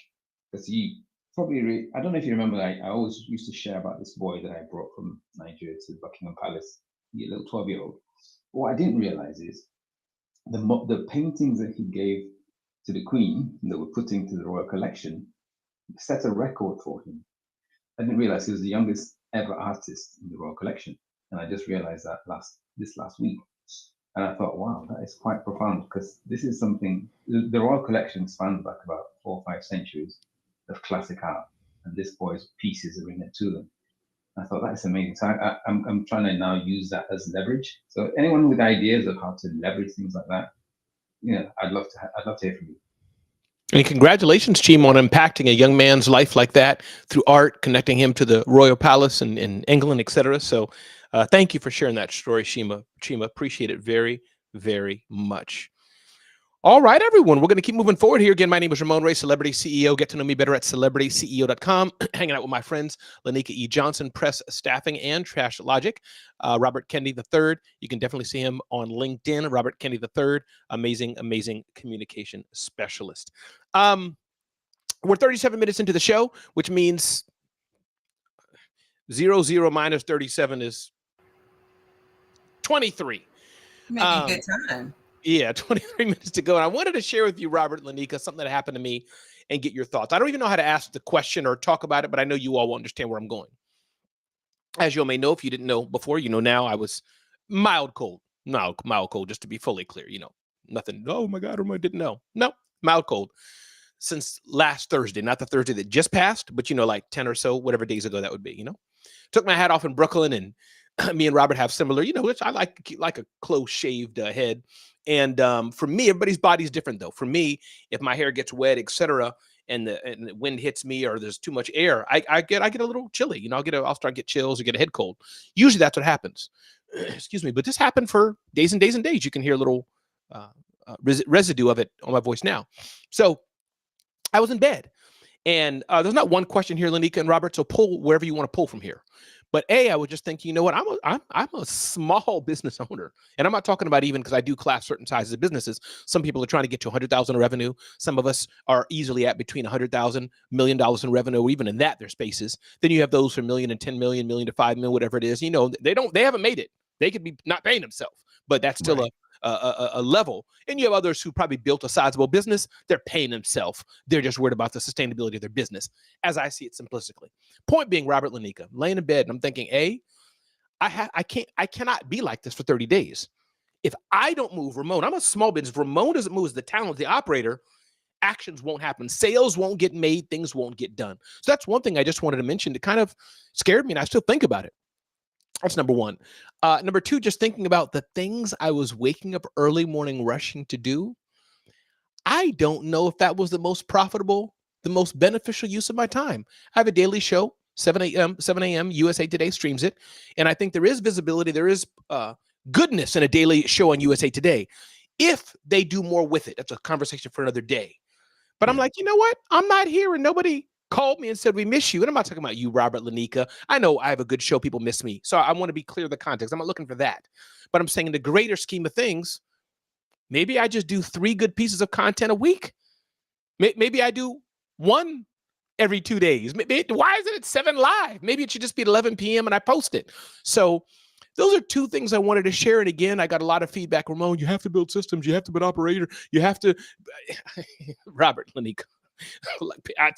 [SPEAKER 8] Because you probably, I don't know if you remember, I always used to share about this boy that I brought from Nigeria to Buckingham Palace, a little 12-year-old. What I didn't realize is the paintings that he gave to the Queen that were put into the Royal Collection set a record for him. I didn't realize he was the youngest ever artist in the Royal Collection, and I just realized that this last week. And I thought, wow, that is quite profound, because this is something, the Royal Collection spans back about 4 or 5 centuries of classic art, and this boy's pieces are in it to them. I thought that's amazing. So I'm trying to now use that as leverage. So anyone with ideas of how to leverage things like that, yeah, I'd love to hear from you.
[SPEAKER 1] And congratulations, Chima, on impacting a young man's life like that through art, connecting him to the Royal Palace in England, etc. So thank you for sharing that story, Chima. Appreciate it very, very much. All right, everyone, we're going to keep moving forward here. Again, my name is Ramon Ray, Celebrity CEO. Get to know me better at CelebrityCEO.com. Hanging out with my friends, Lanika E. Johnson, Press Staffing, and Trash Logic. Robert Kennedy III. You can definitely see him on LinkedIn. Robert Kennedy III, amazing, amazing communication specialist. We're 37 minutes into the show, which means 0 minus 37 is 23.
[SPEAKER 3] Maybe a good time.
[SPEAKER 1] Yeah, 23 minutes to go. And I wanted to share with you, Robert and Lanika, something that happened to me and get your thoughts. I don't even know how to ask the question or talk about it, but I know you all will understand where I'm going. As you all may know, if you didn't know before, you know now, I was mild cold. No, mild cold, just to be fully clear, nothing. Oh my God, I didn't know. No, mild cold since last Thursday, not the Thursday that just passed, but like 10 or so, whatever days ago that would be, took my hat off in Brooklyn, and me and Robert have similar, which I like a close shaved head. And for me, everybody's body is different though. For me, if my hair gets wet, etc., and the wind hits me or there's too much air, I get a little chilly. I'll start get chills or get a head cold. Usually that's what happens. Excuse me, but this happened for days and days and days. You can hear a little residue of it on my voice now. So I was in bed, and there's not one question here, Lanika and Robert. So pull wherever you want to pull from here. But I would just think, you know what? I'm a small business owner, and I'm not talking about even because I do class certain sizes of businesses. Some people are trying to get to 100,000 in revenue. Some of us are easily at between 100,000, $1 million in revenue, or even in that their spaces. Then you have those from $1 million and $10 million, $1 million to $5 million, whatever it is. They haven't made it. They could be not paying themselves, but that's still
[SPEAKER 2] Right.
[SPEAKER 1] a level. And you have others who probably built a sizable business. They're paying themselves. They're just worried about the sustainability of their business, as I see it simplistically. Point being, Robert, Lanika, laying in bed, and I'm thinking, I cannot be like this for 30 days. If I don't move, Ramon, I'm a small business. Ramon doesn't move as the talent, the operator, actions won't happen. Sales won't get made. Things won't get done. So that's one thing I just wanted to mention that kind of scared me, and I still think about it. That's number one. Number two, just thinking about the things I was waking up early morning rushing to do. I don't know if that was the most profitable, the most beneficial use of my time. I have a daily show, 7 a.m. USA Today streams it. And I think there is visibility. There is goodness in a daily show on USA Today if they do more with it. That's a conversation for another day. But I'm like, you know what? I'm not here, and nobody called me and said, we miss you. And I'm not talking about you, Robert, Lanika. I know I have a good show. People miss me. So I want to be clear of the context. I'm not looking for that. But I'm saying in the greater scheme of things, maybe I just do 3 good pieces of content a week. Maybe I do 1 every 2 days. Why is it at 7 live? Maybe it should just be at 11 p.m. and I post it. So those are 2 things I wanted to share. And again, I got a lot of feedback. Ramon, you have to build systems. You have to be an operator. You have to. Robert, Lanika.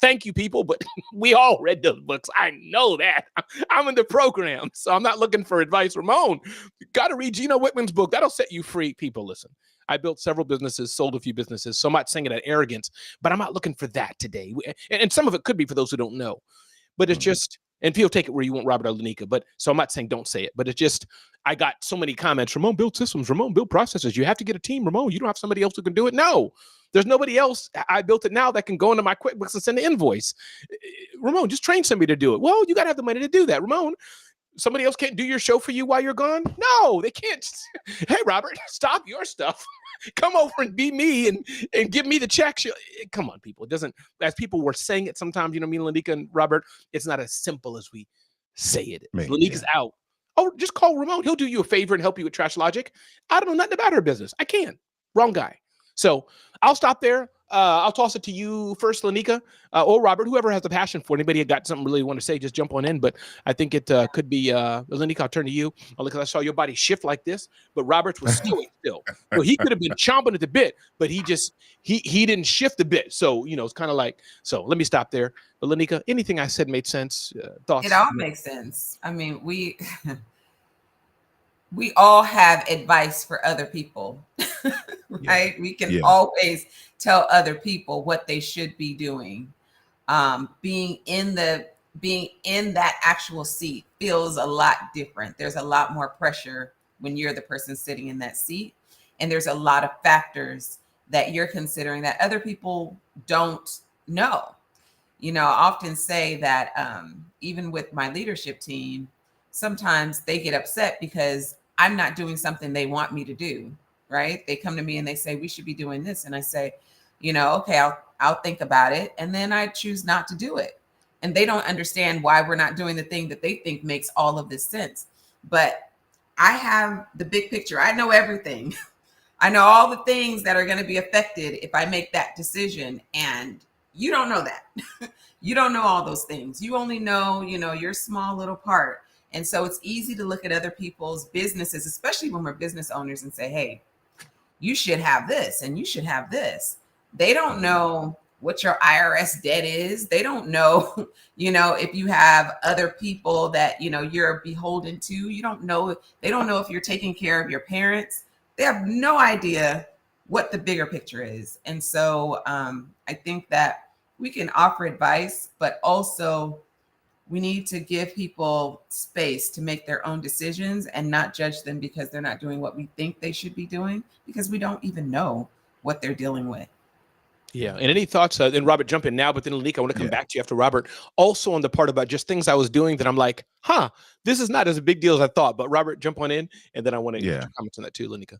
[SPEAKER 1] Thank you, people, but we all read those books. I know that. I'm in the program, so I'm not looking for advice. Ramon, you got to read Gino Wickman's book. That'll set you free. People, listen. I built several businesses, sold a few businesses, so I'm not saying it at arrogance, but I'm not looking for that today. And some of it could be for those who don't know, but it's just, and people take it where you want, Robert or Lanika, but so I'm not saying don't say it, but it's just, I got so many comments. Ramon, build systems. Ramon, build processes. You have to get a team. Ramon, you don't have somebody else who can do it. No. There's nobody else. I built it now that can go into my QuickBooks and send an invoice. Ramon, just train somebody to do it. Well, you got to have the money to do that. Ramon, somebody else can't do your show for you while you're gone? No, they can't. Hey, Robert, stop your stuff. Come over and be me and give me the check. Come on, people. It doesn't, as people were saying it sometimes, me, Lanika and Robert, it's not as simple as we say it is. Lanika's out. Oh, just call Ramon. He'll do you a favor and help you with Trash Logic. I don't know nothing about her business. I can. Wrong guy. So I'll stop there. I'll toss it to you first, Lanika, or Robert, whoever has the passion for it. Anybody got something really want to say, just jump on in. But I think it could be, Lanika, I'll turn to you. Because I saw your body shift like this, but Robert's was stoic still. So he could have been chomping at the bit, but he didn't shift a bit. So, it's kind of like, so let me stop there. But Lanika, anything I said made sense? Thoughts?
[SPEAKER 3] It all makes sense. I mean, we all have advice for other people, right? Yeah. We can always tell other people what they should be doing. Being in that actual seat feels a lot different. There's a lot more pressure when you're the person sitting in that seat. And there's a lot of factors that you're considering that other people don't know. I often say that even with my leadership team, sometimes they get upset because I'm not doing something they want me to do, right? They come to me and they say, we should be doing this. And I say, okay, I'll think about it. And then I choose not to do it. And they don't understand why we're not doing the thing that they think makes all of this sense. But I have the big picture. I know everything. I know all the things that are going to be affected if I make that decision. And you don't know that. You don't know all those things. You only know, your small little part. And so it's easy to look at other people's businesses, especially when we're business owners, and say, hey, you should have this and you should have this. They don't know what your IRS debt is. They don't know, if you have other people that, you're beholden to. You don't know. They don't know if you're taking care of your parents. They have no idea what the bigger picture is. And so I think that we can offer advice, but also We need to give people space to make their own decisions and not judge them because they're not doing what we think they should be doing, because we don't even know what they're dealing with.
[SPEAKER 1] Yeah. And any thoughts? And Robert, jump in now, but then Lanika, I want to come back to you after Robert. Also on the part about just things I was doing that I'm like, this is not as a big deal as I thought. But Robert, jump on in, and then I want to get your comments on that too, Lanika.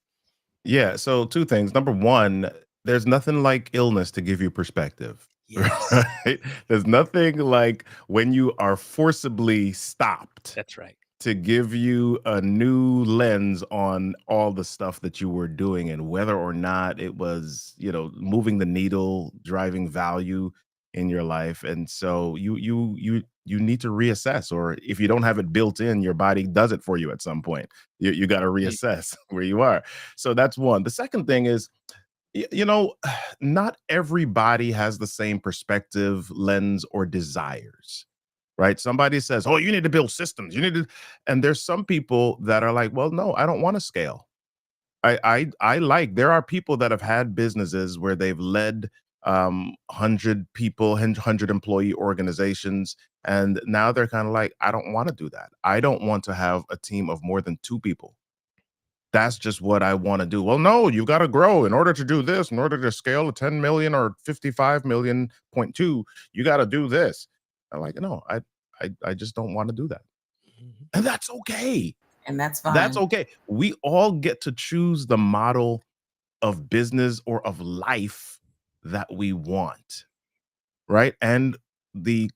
[SPEAKER 2] Yeah. So two things. Number one, there's nothing like illness to give you perspective.
[SPEAKER 1] Yes.
[SPEAKER 2] Right? There's nothing like when you are forcibly stopped.
[SPEAKER 1] That's right.
[SPEAKER 2] To give you a new lens on all the stuff that you were doing and whether or not it was, moving the needle, driving value in your life. And so you need to reassess, or if you don't have it built in, your body does it for you at some point. You got to reassess where you are. So that's one. The second thing is, not everybody has the same perspective, lens, or desires, right? Somebody says, oh, you need to build systems. And there's some people that are like, well, no, I don't want to scale. There are people that have had businesses where they've led 100 people, 100 employee organizations. And now they're kind of like, I don't want to do that. I don't want to have a team of more than 2 people. That's just what I want to do. Well, no, you've got to grow in order to do this, in order to scale a 10 million or 55 million point 2, you got to do this. I'm like, no, I just don't want to do that. And that's okay.
[SPEAKER 3] And that's fine.
[SPEAKER 2] That's okay. We all get to choose the model of business or of life that we want. Right. And the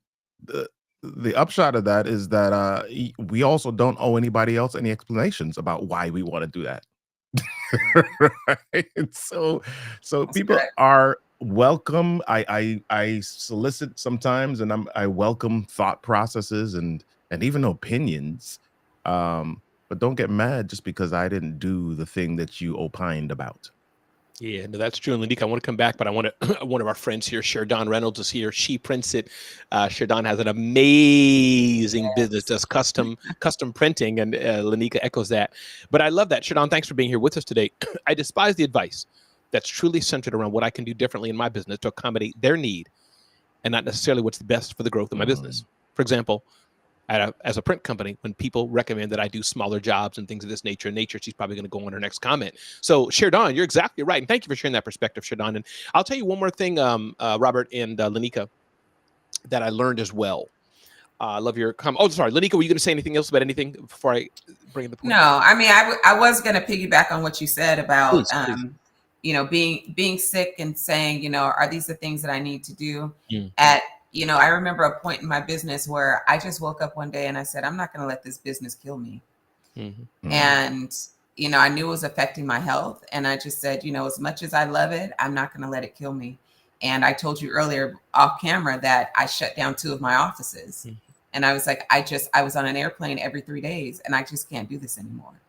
[SPEAKER 2] upshot of that is that we also don't owe anybody else any explanations about why we want to do that. Right? So that's people correct. Are welcome. I solicit sometimes, and I welcome thought processes and even opinions. But don't get mad just because I didn't do the thing that you opined about.
[SPEAKER 1] Yeah, no, that's true. And Lanika, I want to come back, but I want to, one of our friends here, Sherdon Reynolds, is here. She prints it. Sherdon has an amazing business, does custom printing, and Lanika echoes that. But I love that. Sherdon, thanks for being here with us today. I despise the advice that's truly centered around what I can do differently in my business to accommodate their need and not necessarily what's the best for the growth of my business. For example, as a print company, when people recommend that I do smaller jobs and things of this nature, she's probably going to go on her next comment. So, Sherdon, you're exactly right. And thank you for sharing that perspective, Sherdon. And I'll tell you one more thing, Robert and Lanika, that I learned as well. I love your comment. Oh, sorry, Lanika, were you going to say anything else about anything before I bring the point?
[SPEAKER 3] No, I mean, I was going to piggyback on what you said about, please. Being sick and saying, are these the things that I need to do I remember a point in my business where I just woke up one day and I said, I'm not going to let this business kill me. Mm-hmm. And, I knew it was affecting my health. And I just said, as much as I love it, I'm not going to let it kill me. And I told you earlier off camera that I shut down 2 of my offices. Mm-hmm. And I was like, I was on an airplane every 3 days and I just can't do this anymore.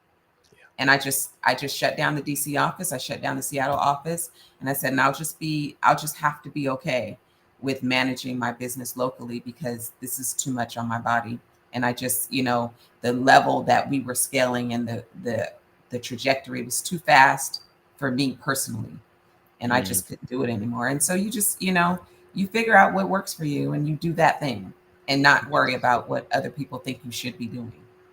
[SPEAKER 3] Yeah. And I just shut down the DC office. I shut down the Seattle office. And I said, and I'll just have to be okay with managing my business locally because this is too much on my body. And I just, the level that we were scaling and the trajectory was too fast for me personally. And I just couldn't do it anymore. And so you just, you figure out what works for you and you do that thing and not worry about what other people think you should be doing.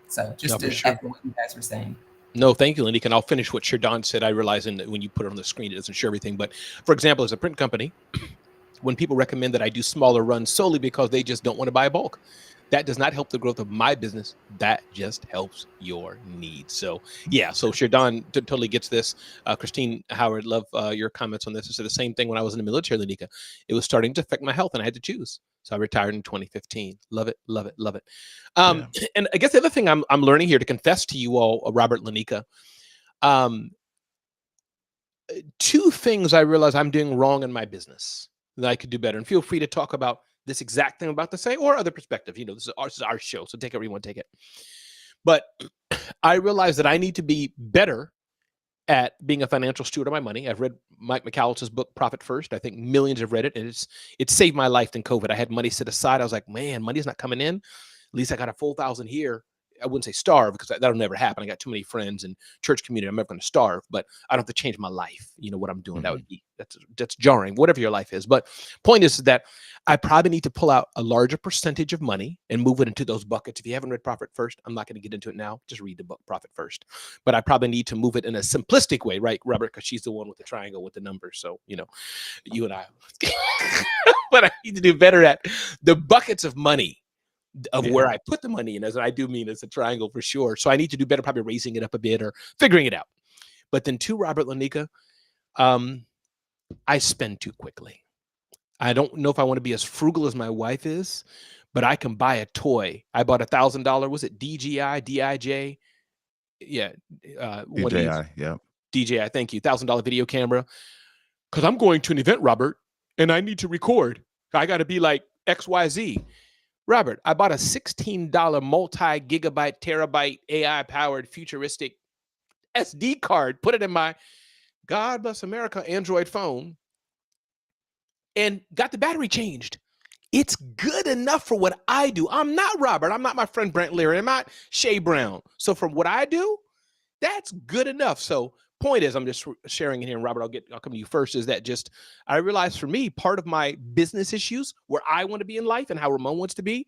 [SPEAKER 3] So just echo what you guys were saying.
[SPEAKER 1] No, thank you, Lanika. And I'll finish what Sherdon said. I realize when you put it on the screen, it doesn't show everything. But for example, as a print company, when people recommend that I do smaller runs solely because they just don't want to buy bulk, that does not help the growth of my business. That just helps your needs. So yeah, so Sherdon totally gets this. Christine Howard, love your comments on this. I said the same thing when I was in the military, Lanika. It was starting to affect my health and I had to choose. So I retired in 2015. Love it, love it, love it. And I guess the other thing I'm learning here to confess to you all, Robert, Lanika, 2 things I realize I'm doing wrong in my business that I could do better. And feel free to talk about this exact thing I'm about to say or other perspective. This is our show, so take it where you want to take it. But I realize that I need to be better at being a financial steward of my money. I've read Mike McAllister's book, Profit First. I think millions have read it, and it saved my life in COVID. I had money set aside. I was like, man, money's not coming in. At least I got a full 1,000 here. I wouldn't say starve, because that'll never happen. I got too many friends and church community. I'm never going to starve, but I don't have to change my life. You know what I'm doing. That would be, that's jarring, whatever your life is. But point is that I probably need to pull out a larger percentage of money and move it into those buckets. If you haven't read Profit First, I'm not going to get into it now. Just read the book Profit First. But I probably need to move it in a simplistic way, right, Robert? Because she's the one with the triangle with the numbers. So, you know, you and I. But I need to do better at the buckets of money, of where I put the money in, as I do mean as a triangle for sure. So I need to do better, probably raising it up a bit or figuring it out. But then too, Robert, Lanika, I spend too quickly. I don't know if I want to be as frugal as my wife is, but I can buy a toy. I bought $1,000. Was it DJI, DIJ? Yeah.
[SPEAKER 2] DJI, yeah.
[SPEAKER 1] DJI, thank you. $1,000 video camera. Because I'm going to an event, Robert, and I need to record. I got to be like XYZ. Robert, I bought a $16 multi-gigabyte, terabyte, AI-powered, futuristic SD card, put it in my, God bless America, Android phone, and got the battery changed. It's good enough for what I do. I'm not Robert. I'm not my friend Brent Leary. I'm not Shay Brown. So from what I do, that's good enough. So point is, I'm just sharing it here, and Robert, I'll come to you first, is that just, I realized for me, part of my business issues, where I want to be in life and how Ramon wants to be,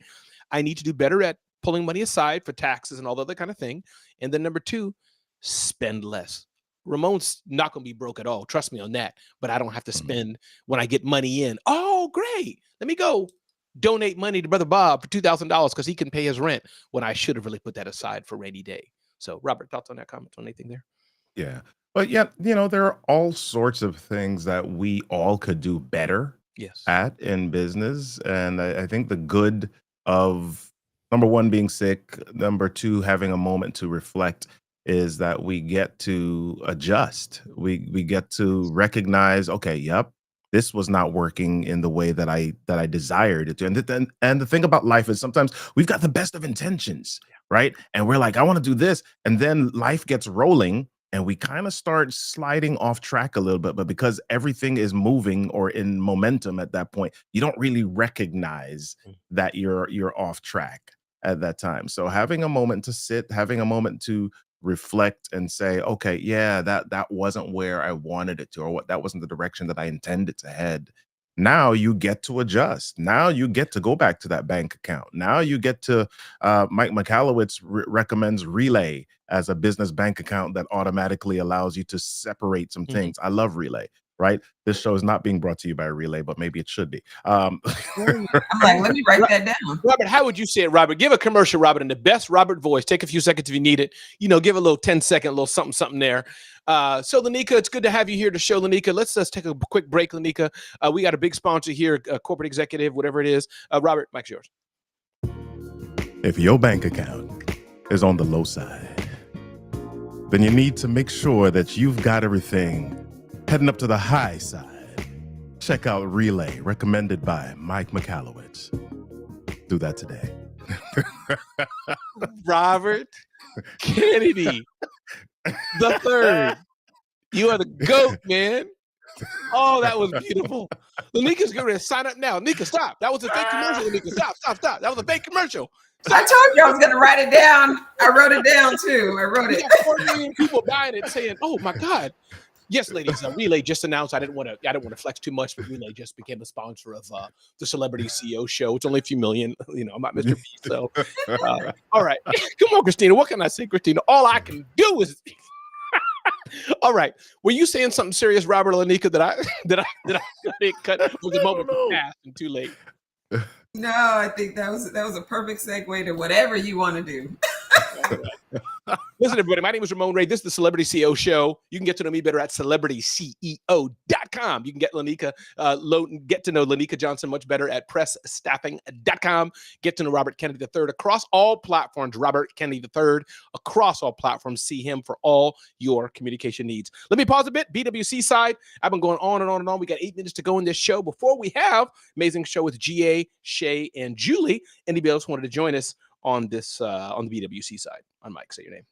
[SPEAKER 1] I need to do better at pulling money aside for taxes and all the other kind of thing. And then number two, spend less. Ramon's not going to be broke at all. Trust me on that. But I don't have to spend when I get money in. Oh, great. Let me go donate money to Brother Bob for $2,000 because he can pay his rent, when I should have really put that aside for rainy day. So Robert, thoughts on that, comment on anything there?
[SPEAKER 2] Yeah. But yeah, you know, there are all sorts of things that we all could do better at in business. And I think the good of, number one, being sick, number two, having a moment to reflect, is that we get to adjust. We get to recognize, okay, yep, this was not working in the way that I desired it to. And the thing about life is sometimes we've got the best of intentions, right? And we're like, I want to do this. And then life gets rolling and we kind of start sliding off track a little bit. But because everything is moving or in momentum at that point, you don't really recognize that you're off track at that time. So having a moment to sit, having a moment to reflect and say, okay, yeah, that wasn't where I wanted it to, or what, that wasn't the direction that I intended to head. Now you get to adjust. Now you get to go back to that bank account. Now you get to, Mike Michalowicz recommends Relay as a business bank account that automatically allows you to separate some things. I love Relay, right? This show is not being brought to you by Relay, but maybe it should be.
[SPEAKER 3] I'm like, let me write that down.
[SPEAKER 1] Robert, how would you say it, Robert? Give a commercial, Robert, in the best Robert voice. Take a few seconds if you need it. You know, give a little 10-second, little something there. So, Lanika, it's good to have you here to show, Lanika. Let's take a quick break, Lanika. We got a big sponsor here, corporate executive, whatever it is. Robert, mic's yours.
[SPEAKER 2] If your bank account is on the low side, then you need to make sure that you've got everything heading up to the high side. Check out Relay, recommended by Mike Michalowicz. Do that today.
[SPEAKER 1] Robert Kennedy the third. You are the GOAT, man. Oh, that was beautiful. Lanika's going to sign up now. Nika, stop. That was a fake commercial. Lanika, stop. That was a fake commercial.
[SPEAKER 3] I told you I was going to write it down. I wrote it down too. I wrote it.
[SPEAKER 1] 4 million people buying it, saying, "Oh my God." Yes, ladies. Relay just announced. I didn't want to flex too much, but Relay just became a sponsor of the Celebrity CEO show. It's only a few million. You know, I'm not Mr. B. So, all right. Come on, Christina. What can I say, Christina? All I can do is. All right. Were you saying something serious, Robert or Lanika, that I cut? Was the moment past and too late?
[SPEAKER 3] No, I think that was a perfect segue to whatever you want to do.
[SPEAKER 1] Listen, everybody, my name is Ramon Ray. This is the Celebrity CEO Show. You can get to know me better at celebrityceo.com. You can get get to know Lanika Johnson much better at pressstaffing.com. Get to know Robert Kennedy III across all platforms. Robert Kennedy III across all platforms. See him for all your communication needs. Let me pause a bit. BWC side. I've been going on and on and on. We got 8 minutes to go in this show before we have amazing show with GA, Shay, and Julie. Anybody else wanted to join us on this on the BWC side? On Mike, say your name.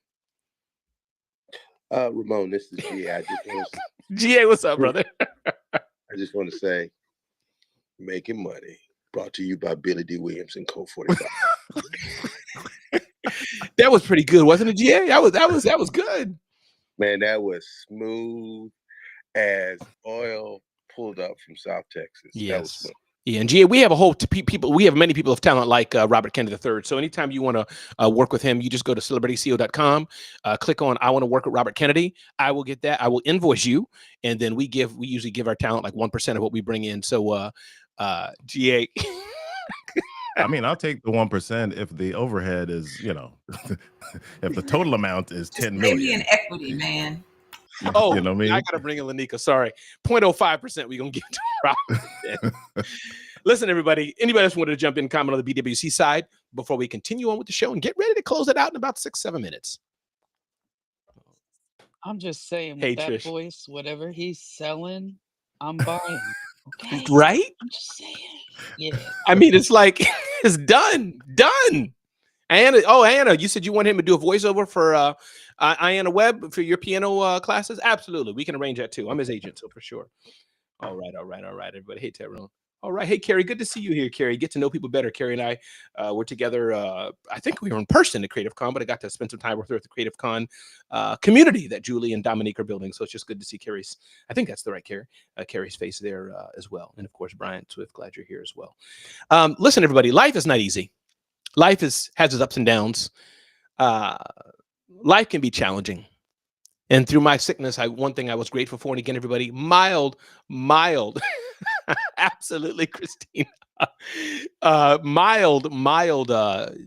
[SPEAKER 9] Ramon, this is GA.
[SPEAKER 1] GA, what's up, brother?
[SPEAKER 9] I just want to say, making money brought to you by Billy D. Williams and Co. 45.
[SPEAKER 1] That was pretty good, wasn't it, GA? That was good.
[SPEAKER 9] Man, that was smooth as oil pulled up from South Texas.
[SPEAKER 1] Yes.
[SPEAKER 9] That was smooth.
[SPEAKER 1] Yeah, and GA, we have a whole people. We have many people of talent like Robert Kennedy III. So anytime you want to work with him, you just go to celebrityco.com, click on I want to work with Robert Kennedy. I will get that. I will invoice you, and then we usually give our talent like 1% of what we bring in. So GA.
[SPEAKER 2] I mean, I'll take the 1% if the overhead is, if the total amount is
[SPEAKER 3] Just
[SPEAKER 2] 10
[SPEAKER 3] pay me
[SPEAKER 2] million.
[SPEAKER 3] in equity, man.
[SPEAKER 1] Oh,
[SPEAKER 2] you know what I mean?
[SPEAKER 1] I gotta bring in Lanika. Sorry, 0.05% we're gonna give to Robert. Listen, everybody. Anybody else wanted to jump in and comment on the BWC side before we continue on with the show and get ready to close it out in about 6-7 minutes?
[SPEAKER 6] I'm just saying,
[SPEAKER 1] Hey,
[SPEAKER 6] with that
[SPEAKER 1] Trish.
[SPEAKER 6] voice, whatever he's selling, I'm buying. Okay,
[SPEAKER 1] Right?
[SPEAKER 6] I'm just saying. Yeah.
[SPEAKER 1] I mean, it's like it's done. Anna, you said you want him to do a voiceover for Anna Webb for your piano classes? Absolutely. We can arrange that too. I'm his agent, so for sure. All right, everybody. Hey, Tyrone. All right. Hey, Carrie, good to see you here, Carrie. Get to know people better. Carrie and I were together. I think we were in person at Creative Con, but I got to spend some time with her at the Creative Con community that Julie and Dominique are building. So it's just good to see Carrie's. I think that's the right Carrie. Carrie's face there as well. And of course, Brian Swift, glad you're here as well. Listen, everybody, life is not easy. Life has its ups and downs. Life can be challenging. And through my sickness, one thing I was grateful for, and again, everybody, mild, absolutely, Christina, mild,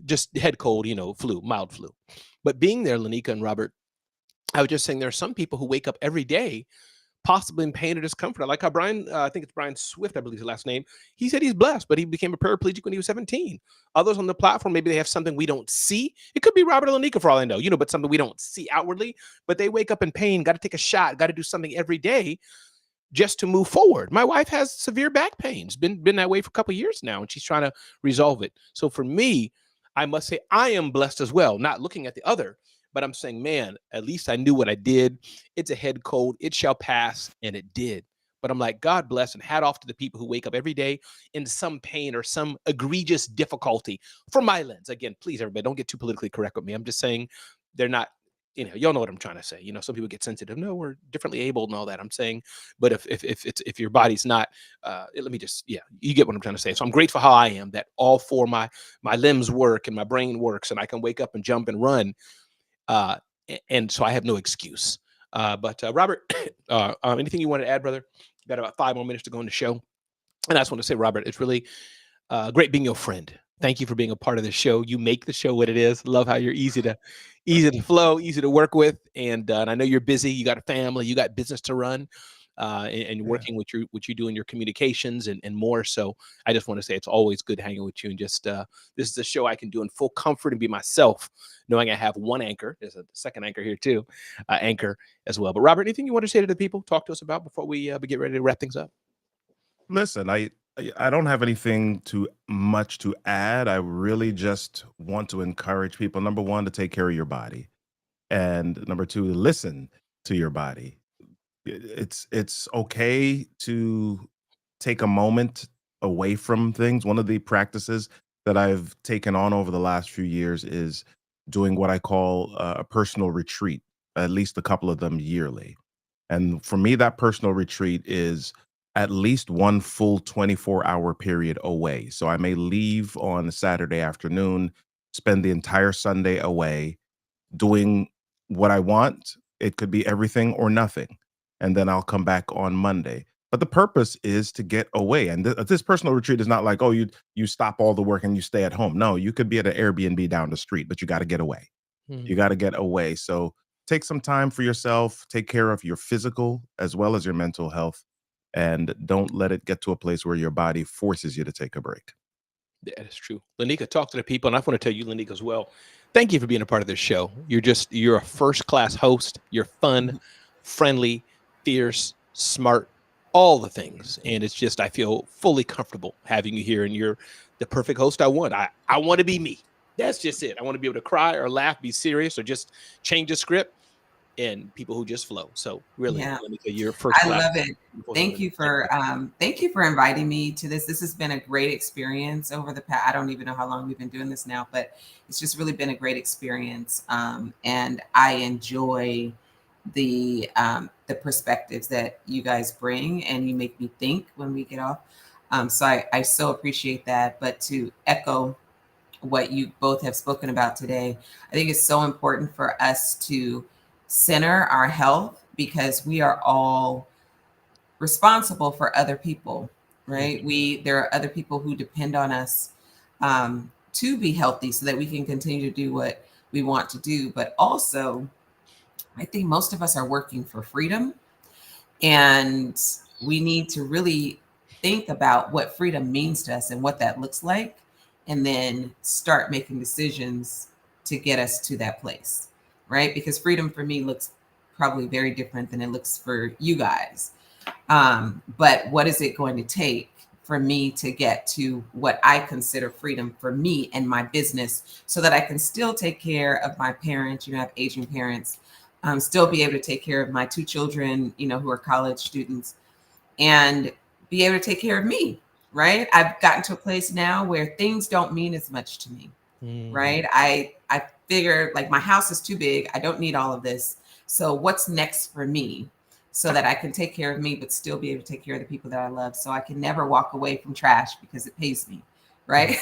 [SPEAKER 1] just head cold, mild flu. But being there, Lanika and Robert, I was just saying there are some people who wake up every day possibly in pain or discomfort. I like how Brian, I think it's Brian Swift, I believe his last name. He said he's blessed, but he became a paraplegic when he was 17. Others on the platform, maybe they have something we don't see. It could be Robert or Lanika for all I know, but something we don't see outwardly. But they wake up in pain, got to take a shot, got to do something every day just to move forward. My wife has severe back pains, been that way for a couple of years now, and she's trying to resolve it. So for me, I must say I am blessed as well, not looking at the other. But I'm saying, man, at least I knew what I did. It's a head cold. It shall pass. And it did. But I'm like, God bless and hat off to the people who wake up every day in some pain or some egregious difficulty from my lens. Again, please, everybody, don't get too politically correct with me. I'm just saying they're not, y'all know what I'm trying to say. Some people get sensitive. No, we're differently abled and all that. I'm saying, but if your body's not, let me just, you get what I'm trying to say. So I'm grateful how I am, that all four my limbs work and my brain works and I can wake up and jump and run. And so I have no excuse. But Robert, anything you want to add, brother? We've got about 5 more minutes to go on the show. And I just want to say, Robert, it's really great being your friend. Thank you for being a part of the show. You make the show what it is. Love how you're easy to flow, easy to work with. And I know you're busy. You got a family, you got business to run. And working with what you do in your communications and more. So I just want to say it's always good hanging with you. And just this is a show I can do in full comfort and be myself, knowing I have one anchor. There's a second anchor here too, anchor as well. But Robert, anything you want to say to the people? Talk to us about before we get ready to wrap things up.
[SPEAKER 2] Listen, I don't have anything too much to add. I really just want to encourage people, number one, to take care of your body. And number two, listen to your body. It's okay to take a moment away from things. One of the practices that I've taken on over the last few years is doing what I call a personal retreat, at least a couple of them yearly. And for me, that personal retreat is at least one full 24-hour period away. So I may leave on a Saturday afternoon, spend the entire Sunday away doing what I want. It could be everything or nothing. And then I'll come back on Monday. But the purpose is to get away. And this personal retreat is not like, oh, you stop all the work and you stay at home. No, you could be at an Airbnb down the street, but you got to get away. You got to get away. So take some time for yourself, take care of your physical as well as your mental health, and don't let it get to a place where your body forces you to take a break.
[SPEAKER 1] That is true. Lanika, talk to the people. And I want to tell you, Lanika, as well, thank you for being a part of this show. You're a first-class host. You're fun, friendly, fierce, smart, all the things. And it's just, I feel fully comfortable having you here, and you're the perfect host I want. I want to be me. That's just it. I want to be able to cry or laugh, be serious, or just change the script. and people who just flow. So really,
[SPEAKER 3] Yeah.
[SPEAKER 1] Lanika, you're first
[SPEAKER 3] I
[SPEAKER 1] class.
[SPEAKER 3] love it. Thank you for inviting me to this. This has been a great experience over the past. I don't even know how long we've been doing this now, but it's just really been a great experience. And I enjoy the perspectives that you guys bring, and you make me think when we get off. So I so appreciate that. But to echo what you both have spoken about today, I think it's so important for us to center our health, because we are all responsible for other people, right? There are other people who depend on us to be healthy so that we can continue to do what we want to do. But also, I think most of us are working for freedom, and we need to really think about what freedom means to us and what that looks like, and then start making decisions to get us to that place, right? Because freedom for me looks probably very different than it looks for you guys. But what is it going to take for me to get to what I consider freedom for me and my business, so that I can still take care of my parents, I have aging parents, still be able to take care of my 2 children, who are college students, and be able to take care of me, right? I've gotten to a place now where things don't mean as much to me, right? I figure, like, my house is too big. I don't need all of this. So what's next for me, so that I can take care of me, but still be able to take care of the people that I love? So I can never walk away from trash because it pays me, right?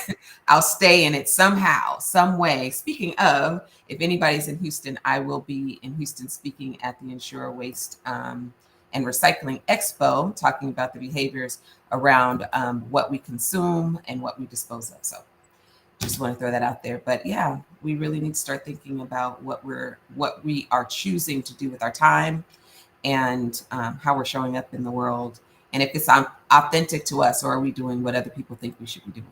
[SPEAKER 3] I'll stay in it somehow, some way. Speaking of, if anybody's in Houston, I will be in Houston speaking at the Insure Waste and Recycling Expo, talking about the behaviors around what we consume and what we dispose of. So just want to throw that out there. But yeah, we really need to start thinking about what we are choosing to do with our time, and how we're showing up in the world, and if it's authentic to us, or are we doing what other people think we should be doing.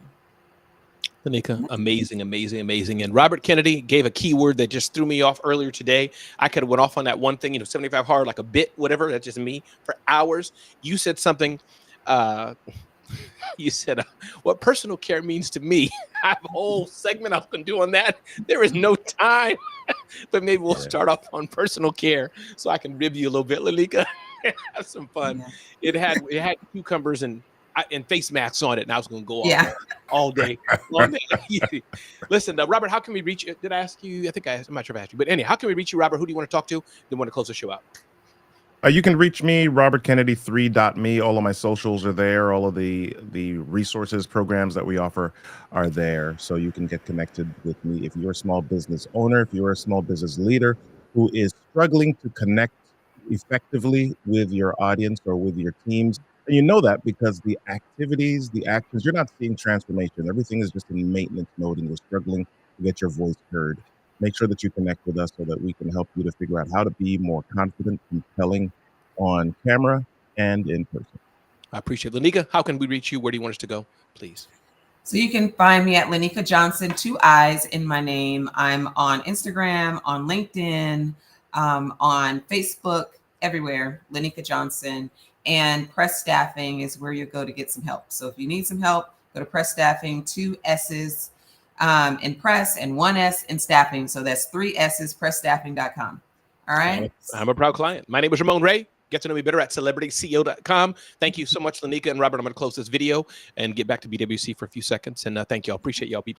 [SPEAKER 1] Lanika, amazing, amazing, amazing. And Robert Kennedy gave a keyword that just threw me off earlier today. I could have went off on that one thing, 75 hard, like a bit, whatever. That's just me for hours. You said something. You said what personal care means to me. I have a whole segment I can do on that. There is no time, but maybe we'll start off on personal care so I can rib you a little bit, Lanika. Have some fun. Yeah. It had cucumbers and face masks on it, and I was going to go off all day. Listen, Robert, how can we reach you? Did I ask you? I think I'm not sure if I asked you, but anyhow, how can we reach you, Robert? Who do you want to talk to? Then want to close the show out.
[SPEAKER 2] You can reach me, RobertKennedy3.me. All of my socials are there. All of the resources, programs that we offer are there. So you can get connected with me. If you're a small business owner, if you're a small business leader who is struggling to connect effectively with your audience or with your teams, and you know that because the activities, the actions, you're not seeing transformation. Everything is just in maintenance mode, and you're struggling to get your voice heard. Make sure that you connect with us so that we can help you to figure out how to be more confident, compelling on camera and in person.
[SPEAKER 1] I appreciate it. Lanika, how can we reach you? Where do you want us to go, please?
[SPEAKER 3] So you can find me at Lanika Johnson, 2 I's in my name. I'm on Instagram, on LinkedIn, on Facebook, everywhere, Lanika Johnson. And Press Staffing is where you go to get some help. So if you need some help, go to Press Staffing, 2 S's in press and 1 S in staffing. So that's 3 S's, pressstaffing.com. All right.
[SPEAKER 1] I'm a proud client. My name is Ramon Ray. Get to know me better at celebrityceo.com. Thank you so much, Lanika and Robert. I'm going to close this video and get back to BWC for a few seconds. And thank you. I appreciate y'all.